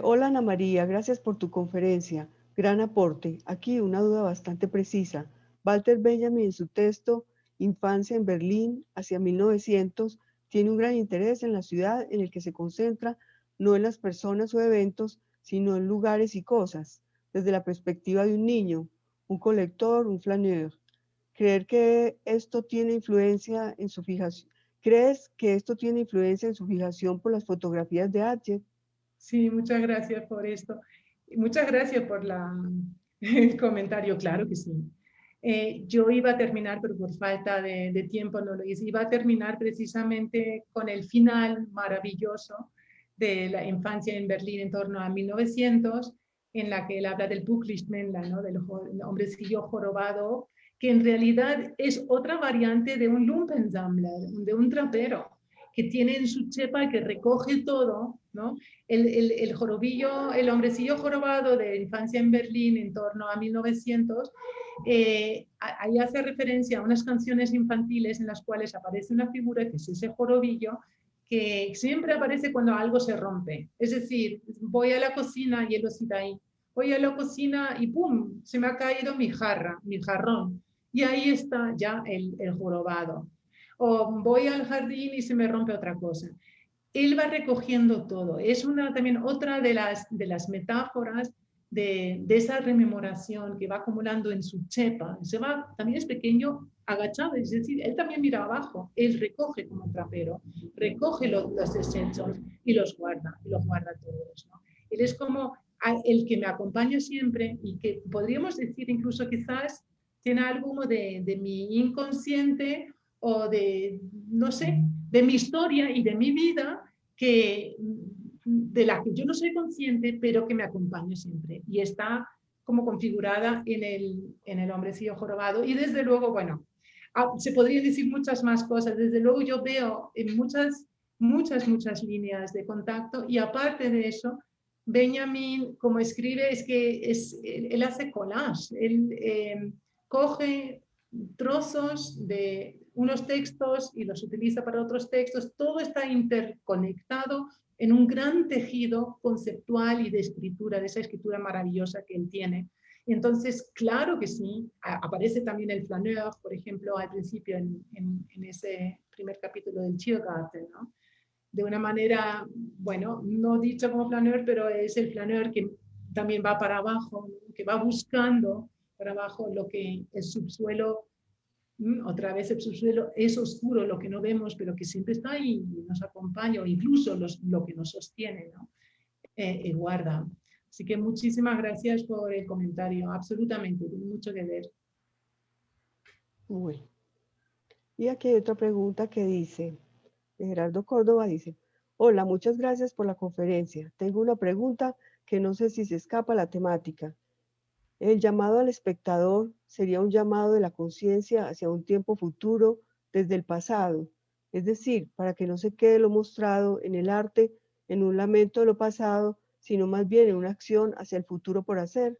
hola Ana María, gracias por tu conferencia. Gran aporte. Aquí una duda bastante precisa. Walter Benjamin en su texto Infancia en Berlín hacia 1900 tiene un gran interés en la ciudad en el que se concentra no en las personas o eventos, sino en lugares y cosas, desde la perspectiva de un niño, un colector, un flaneur. ¿Creer que esto tiene influencia en su fijación? ¿Crees que esto tiene influencia en su fijación por las fotografías de Adjet? Sí, muchas gracias por esto. Muchas gracias por el comentario, claro que sí. Yo iba a terminar, pero por falta de tiempo no lo hice. Iba a terminar precisamente con el final maravilloso de la infancia en Berlín en torno a 1900, en la que él habla del Buchlichtmännlein, ¿no? Del hombrecillo jorobado, que en realidad es otra variante de un Lumpensammler, de un trapero, que tiene en su chepa, que recoge todo, ¿no? El jorobillo, el hombrecillo jorobado de infancia en Berlín en torno a 1900, ahí hace referencia a unas canciones infantiles en las cuales aparece una figura que es ese jorobillo, que siempre aparece cuando algo se rompe. Es decir, voy a la cocina y él lo cita ahí. Voy a la cocina y ¡pum! Se me ha caído mi jarra, mi jarrón. Y ahí está ya el jorobado. O voy al jardín y se me rompe otra cosa. Él va recogiendo todo. Es también otra de las metáforas de esa rememoración que va acumulando en su chepa. También es pequeño, agachado, es decir, él también mira abajo, él recoge como trapero, recoge los desechos y los guarda todos, ¿no? Él es como el que me acompaña siempre y que podríamos decir incluso quizás tiene algo de mi inconsciente o no sé, de mi historia y de mi vida de la que yo no soy consciente, pero que me acompaña siempre. Y está como configurada en el hombrecillo jorobado. Y desde luego, bueno, se podrían decir muchas más cosas. Desde luego yo veo en muchas líneas de contacto, y aparte de eso, Benjamin, como escribe, es que él hace collage, él coge trozos de unos textos y los utiliza para otros textos, todo está interconectado en un gran tejido conceptual y de escritura, de esa escritura maravillosa que él tiene. Y entonces, claro que sí, aparece también el flaneur, por ejemplo, al principio en ese primer capítulo del Tiergarten, ¿no? De una manera, bueno, no dicho como flaneur, pero es el flaneur que también va para abajo, ¿no? Que va buscando para abajo lo que el subsuelo, otra vez el subsuelo es oscuro, lo que no vemos, pero que siempre está ahí y nos acompaña, o incluso lo que nos sostiene, ¿no? Y guarda. Así que muchísimas gracias por el comentario, absolutamente, tiene mucho que ver. Bueno, y aquí hay otra pregunta que dice, Gerardo Córdoba dice, hola, muchas gracias por la conferencia. Tengo una pregunta que no sé si se escapa a la temática. El llamado al espectador sería un llamado de la conciencia hacia un tiempo futuro desde el pasado, es decir, para que no se quede lo mostrado en el arte en un lamento de lo pasado, sino más bien en una acción hacia el futuro por hacer.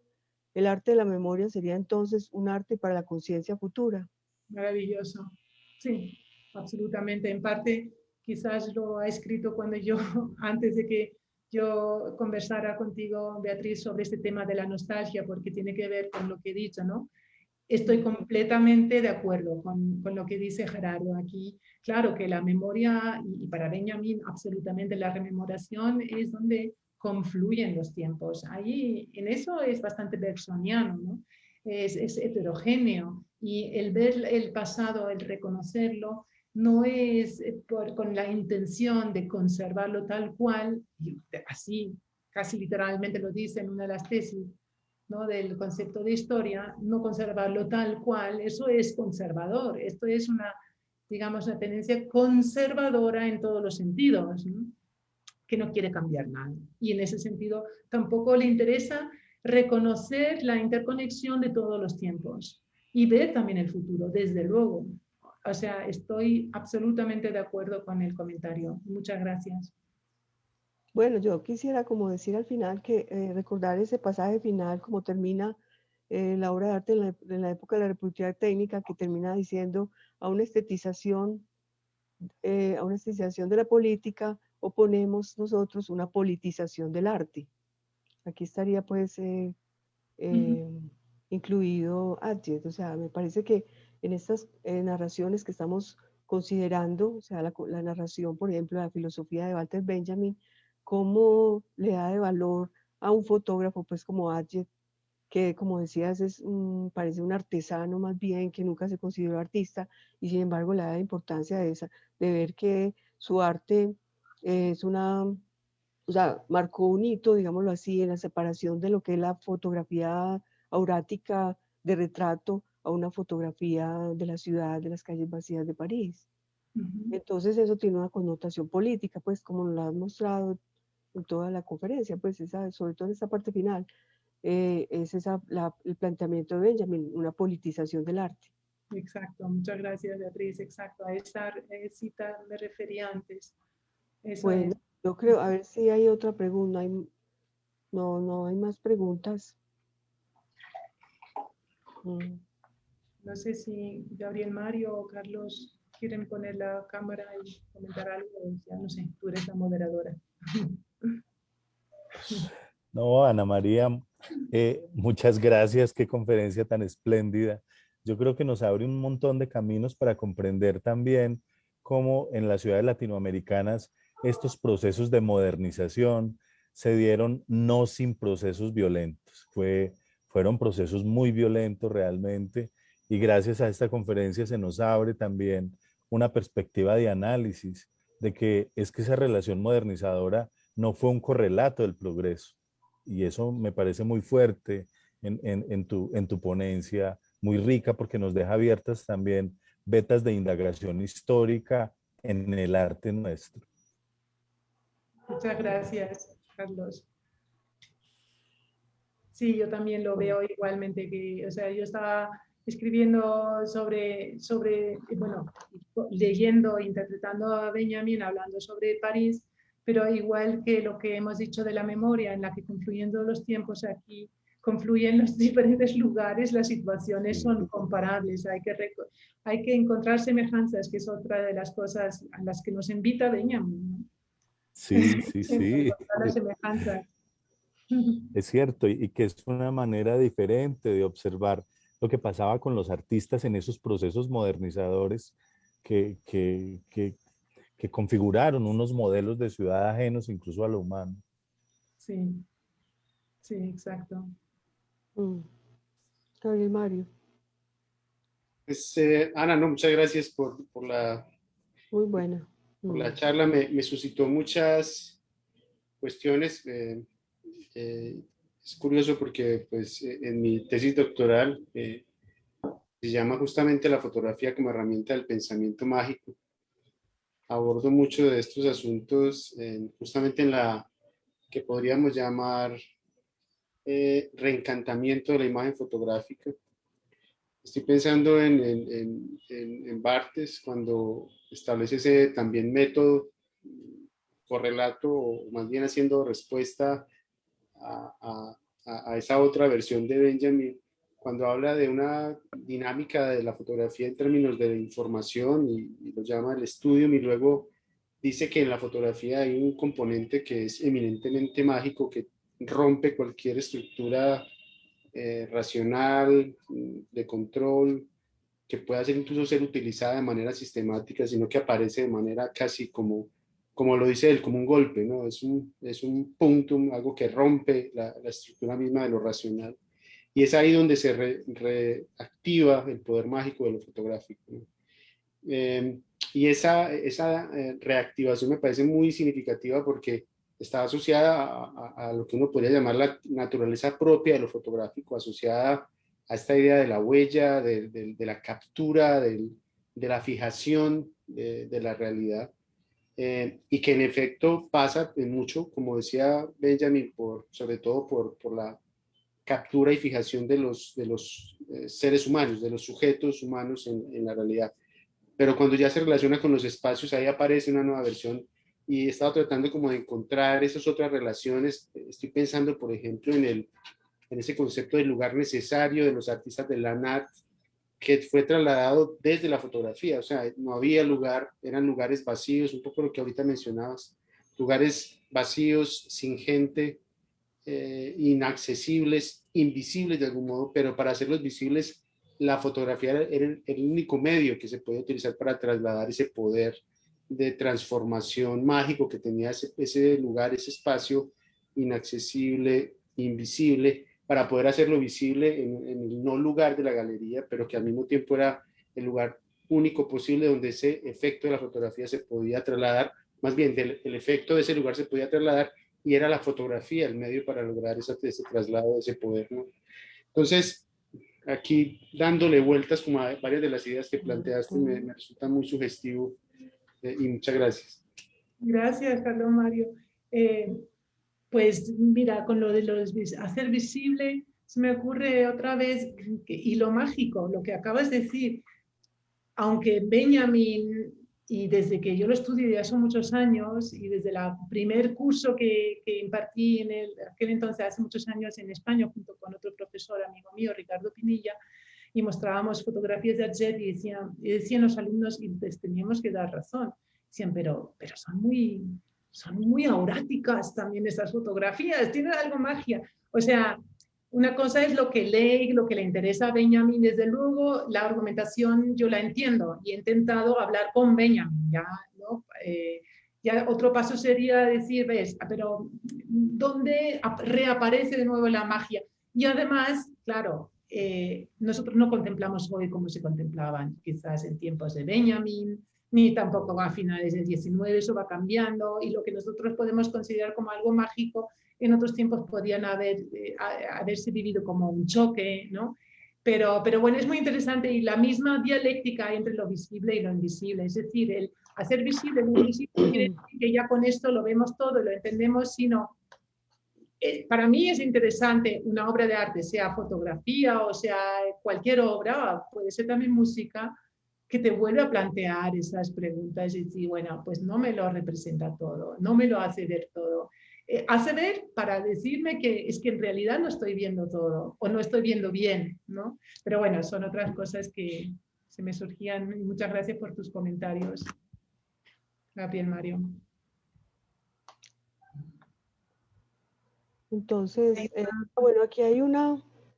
El arte de la memoria sería entonces un arte para la conciencia futura. Maravilloso. Sí, absolutamente. En parte, quizás lo ha escrito cuando yo, antes de que yo conversara contigo, Beatriz, sobre este tema de la nostalgia, porque tiene que ver con lo que he dicho, ¿no? Estoy completamente de acuerdo con lo que dice Gerardo aquí. Claro que la memoria, y para Benjamin, absolutamente la rememoración es donde confluyen los tiempos. Ahí, en eso es bastante bersoniano, ¿no? Es heterogéneo. Y el ver el pasado, el reconocerlo, no es con la intención de conservarlo tal cual, y así casi literalmente lo dice en una de las tesis, ¿no? Del concepto de historia, no conservarlo tal cual, eso es conservador, esto es una, digamos, una tendencia conservadora en todos los sentidos, ¿no? Que no quiere cambiar nada. Y en ese sentido tampoco le interesa reconocer la interconexión de todos los tiempos y ver también el futuro, desde luego. O sea, estoy absolutamente de acuerdo con el comentario. Muchas gracias. Bueno, yo quisiera como decir al final que recordar ese pasaje final, como termina la obra de arte en la época de la República Técnica, que termina diciendo a una estetización de la política, oponemos nosotros una politización del arte. Aquí estaría pues incluido Adjet, o sea, me parece que en estas narraciones que estamos considerando, o sea, la narración, por ejemplo, de la filosofía de Walter Benjamin, cómo le da de valor a un fotógrafo, pues como Adjet, que como decías, parece un artesano más bien, que nunca se consideró artista, y sin embargo le da importancia de ver que su arte es o sea, marcó un hito, digámoslo así, en la separación de lo que es la fotografía aurática de retrato a una fotografía de la ciudad, de las calles vacías de París. Entonces eso tiene una connotación política, pues como nos lo has mostrado en toda la conferencia, pues sobre todo en esta parte final, es el planteamiento de Benjamin, una politización del arte. Exacto, muchas gracias, Beatriz. Exacto, a esa cita me refería antes. Eso Bueno, es. yo creo, a ver si hay otra pregunta. No hay más preguntas. No sé si Gabriel, Mario o Carlos quieren poner la cámara y comentar algo. Ya no sé, tú eres la moderadora. No, Ana María, muchas gracias, qué conferencia tan espléndida. Yo creo que nos abre un montón de caminos para comprender también cómo en las ciudades latinoamericanas estos procesos de modernización se dieron no sin procesos violentos. Fueron procesos muy violentos realmente y gracias a esta conferencia se nos abre también una perspectiva de análisis de que es que esa relación modernizadora no fue un correlato del progreso. Y eso me parece muy fuerte en tu ponencia, muy rica porque nos deja abiertas también vetas de indagación histórica en el arte nuestro. Muchas gracias, Carlos. Sí, yo también lo veo igualmente, que, o sea, yo estaba escribiendo bueno, leyendo, interpretando a Benjamin, hablando sobre París, pero igual que lo que hemos dicho de la memoria, en la que confluyendo los tiempos aquí, confluyen los diferentes lugares, las situaciones son comparables, hay que encontrar semejanzas, que es otra de las cosas a las que nos invita Benjamin, ¿no? Sí, sí, sí. Encontrar las semejanzas. Es cierto, y que es una manera diferente de observar lo que pasaba con los artistas en esos procesos modernizadores que configuraron unos modelos de ciudad ajenos incluso a lo humano. Sí, Sí, exacto. Gabriel Mario. Pues, Ana, no, muchas gracias por la Muy buena. charla. Me suscitó muchas cuestiones. Es curioso porque pues, en mi tesis doctoral se llama justamente la fotografía como herramienta del pensamiento mágico. Abordo mucho de estos asuntos justamente en la que podríamos llamar reencantamiento de la imagen fotográfica. Estoy pensando en Barthes cuando establece ese también método correlato, o más bien haciendo respuesta a esa otra versión de Benjamin, cuando habla de una dinámica de la fotografía en términos de información y lo llama el estudio, y luego dice que en la fotografía hay un componente que es eminentemente mágico, que rompe cualquier estructura racional, de control, que pueda ser incluso ser utilizada de manera sistemática, sino que aparece de manera casi como lo dice él, como un golpe, ¿no? Es un punto, algo que rompe la estructura misma de lo racional. Y es ahí donde se reactiva el poder mágico de lo fotográfico, ¿no? Y esa reactivación me parece muy significativa porque está asociada a lo que uno podría llamar la naturaleza propia de lo fotográfico, asociada a esta idea de la huella, de la captura, de la fijación de la realidad. Y que en efecto pasa en mucho, como decía Benjamin, sobre todo por la captura y fijación de los seres humanos, de los sujetos humanos en la realidad. Pero cuando ya se relaciona con los espacios, ahí aparece una nueva versión, y he estado tratando como de encontrar esas otras relaciones. Estoy pensando, por ejemplo, en ese concepto del lugar necesario de los artistas de Lanat, que fue trasladado desde la fotografía. O sea, no había lugar, eran lugares vacíos, un poco lo que ahorita mencionabas, lugares vacíos, sin gente, inaccesibles, invisibles de algún modo, pero para hacerlos visibles, la fotografía era el único medio que se podía utilizar para trasladar ese poder de transformación mágico que tenía ese lugar, ese espacio inaccesible, invisible, para poder hacerlo visible en el no lugar de la galería, pero que al mismo tiempo era el lugar único posible donde ese efecto de la fotografía se podía trasladar, más bien el efecto de ese lugar se podía trasladar, y era la fotografía el medio para lograr ese traslado de ese poder, ¿no? Entonces, aquí dándole vueltas como a varias de las ideas que planteaste, me resulta muy sugestivo, y muchas gracias. Gracias, Carlos Mario. Pues mira, con lo de hacer visible, se me ocurre otra vez, y lo mágico, lo que acabas de decir, aunque Benjamin, y desde que yo lo estudio ya son muchos años, y desde el primer curso que impartí en aquel entonces, hace muchos años en España, junto con otro profesor amigo mío, Ricardo Pinilla, y mostrábamos fotografías de Arget, y decían los alumnos, y les teníamos que dar razón, decían, pero son muy auráticas también estas fotografías, tienen algo magia. O sea, una cosa es lo que lee, lo que le interesa a Benjamin. Desde luego, la argumentación yo la entiendo y he intentado hablar con Benjamin, ¿ya? ¿No? Ya otro paso sería decir, ves, pero ¿dónde reaparece de nuevo la magia? Y además, claro, nosotros no contemplamos hoy como se contemplaban quizás en tiempos de Benjamin, ni tampoco a finales del 19, eso va cambiando, y lo que nosotros podemos considerar como algo mágico, en otros tiempos podían haberse vivido como un choque, ¿no? Pero bueno, es muy interesante, y la misma dialéctica entre lo visible y lo invisible, es decir, el hacer visible lo invisible quiere decir que ya con esto lo vemos todo y lo entendemos, sino para mí es interesante una obra de arte, sea fotografía o sea cualquier obra, puede ser también música, que te vuelve a plantear esas preguntas y decir, bueno, pues no me lo representa todo, no me lo hace ver todo. Hace ver para decirme que es que en realidad no estoy viendo todo o no estoy viendo bien, ¿no? Pero bueno, son otras cosas que se me surgían, y muchas gracias por tus comentarios, Gabriel Mario. Entonces, bueno, aquí hay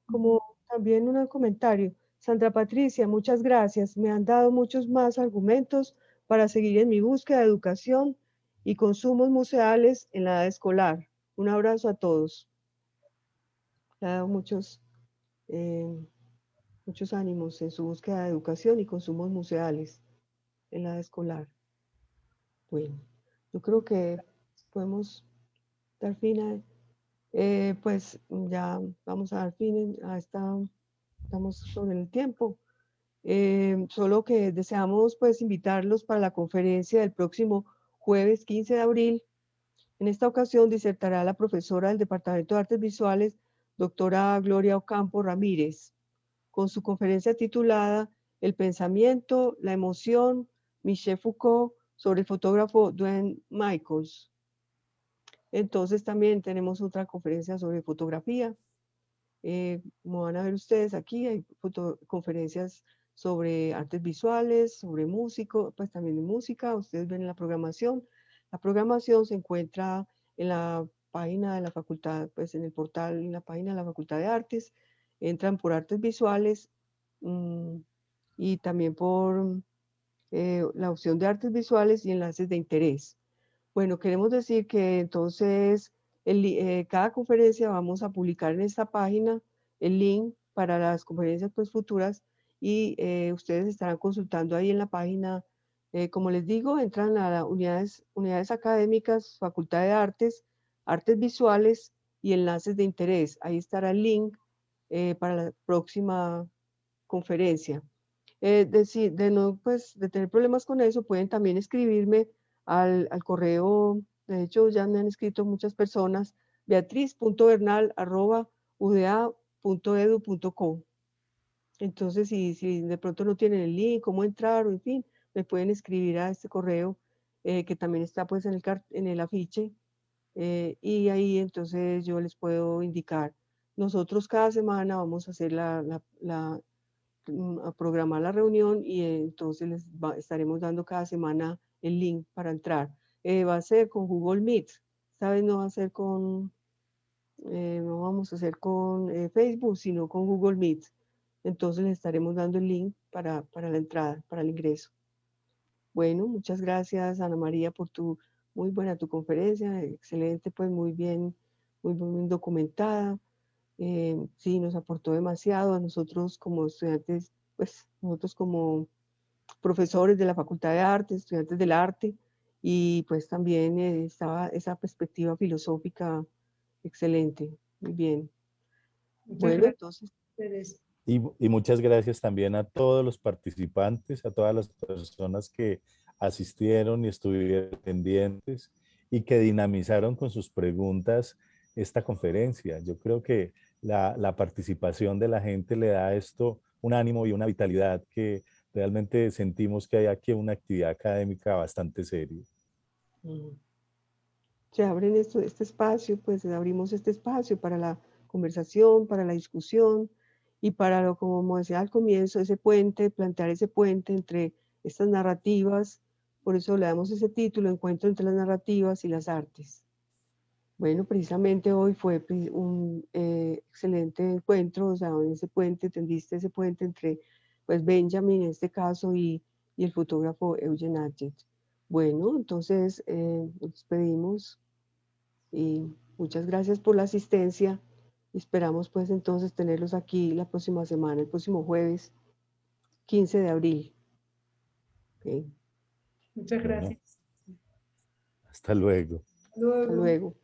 como también un comentario. Sandra Patricia, muchas gracias. Me han dado muchos más argumentos para seguir en mi búsqueda de educación y consumos museales en la edad escolar. Un abrazo a todos. le ha dado muchos ánimos en su búsqueda de educación y consumos museales en la escolar. Bueno, yo creo que podemos dar fin a, pues ya vamos a dar fin a estamos sobre el tiempo. Solo que deseamos pues invitarlos para la conferencia del próximo jueves 15 de abril. En esta ocasión disertará la profesora del Departamento de Artes Visuales, doctora Gloria Ocampo Ramírez, con su conferencia titulada El pensamiento, la emoción, Michel Foucault, sobre el fotógrafo Duane Michaels. Entonces también tenemos otra conferencia sobre fotografía. Como van a ver ustedes aquí, hay conferencias sobre artes visuales, sobre músico, pues también de música. Ustedes ven la programación. La programación se encuentra en la página de la facultad, pues en el portal, en la página de la Facultad de Artes. Entran por artes visuales y también por la opción de artes visuales y enlaces de interés. Bueno, queremos decir que entonces cada conferencia vamos a publicar en esta página el link para las conferencias pues, futuras y ustedes estarán consultando ahí en la página. Como les digo, entran a las unidades académicas, Facultad de Artes, Artes Visuales y enlaces de interés. Ahí estará el link para la próxima conferencia. De tener problemas con eso, pueden también escribirme al correo. De hecho, ya me han escrito muchas personas, beatriz.bernal@uda.edu.co. Entonces, si de pronto no tienen el link, cómo entrar, o en fin, me pueden escribir a este correo que también está pues en el afiche, y ahí entonces yo les puedo indicar. Nosotros cada semana vamos a hacer a programar la reunión y entonces estaremos dando cada semana el link para entrar. Va a ser con Google Meet. Esta vez no va a ser no vamos a hacer con Facebook, sino con Google Meet. Entonces les estaremos dando el link para la entrada, para el ingreso. Bueno, muchas gracias, Ana María, por muy buena tu conferencia, excelente, pues muy bien documentada. Sí, nos aportó demasiado a nosotros como estudiantes, pues nosotros como profesores de la Facultad de Artes, estudiantes del arte, y pues también estaba esa perspectiva filosófica excelente, muy bien. Muchas Bueno, gracias entonces, a ustedes. Y muchas gracias también a todos los participantes, a todas las personas que asistieron y estuvieron pendientes y que dinamizaron con sus preguntas esta conferencia. Yo creo que la participación de la gente le da a esto un ánimo y una vitalidad que realmente sentimos que hay aquí una actividad académica bastante seria. se abren este espacio, pues abrimos este espacio para la conversación, para la discusión y para como decía al comienzo, ese puente, plantear ese puente entre estas narrativas. Por eso le damos ese título, Encuentro entre las narrativas y las artes. Bueno, precisamente hoy fue un excelente encuentro, o sea, en ese puente, tendiste ese puente entre pues Benjamin en este caso y el fotógrafo Eugen Adjet. Bueno, entonces nos despedimos y muchas gracias por la asistencia. Esperamos pues entonces tenerlos aquí la próxima semana, el próximo jueves 15 de abril. Okay. Muchas Bueno, gracias. hasta luego. Hasta luego.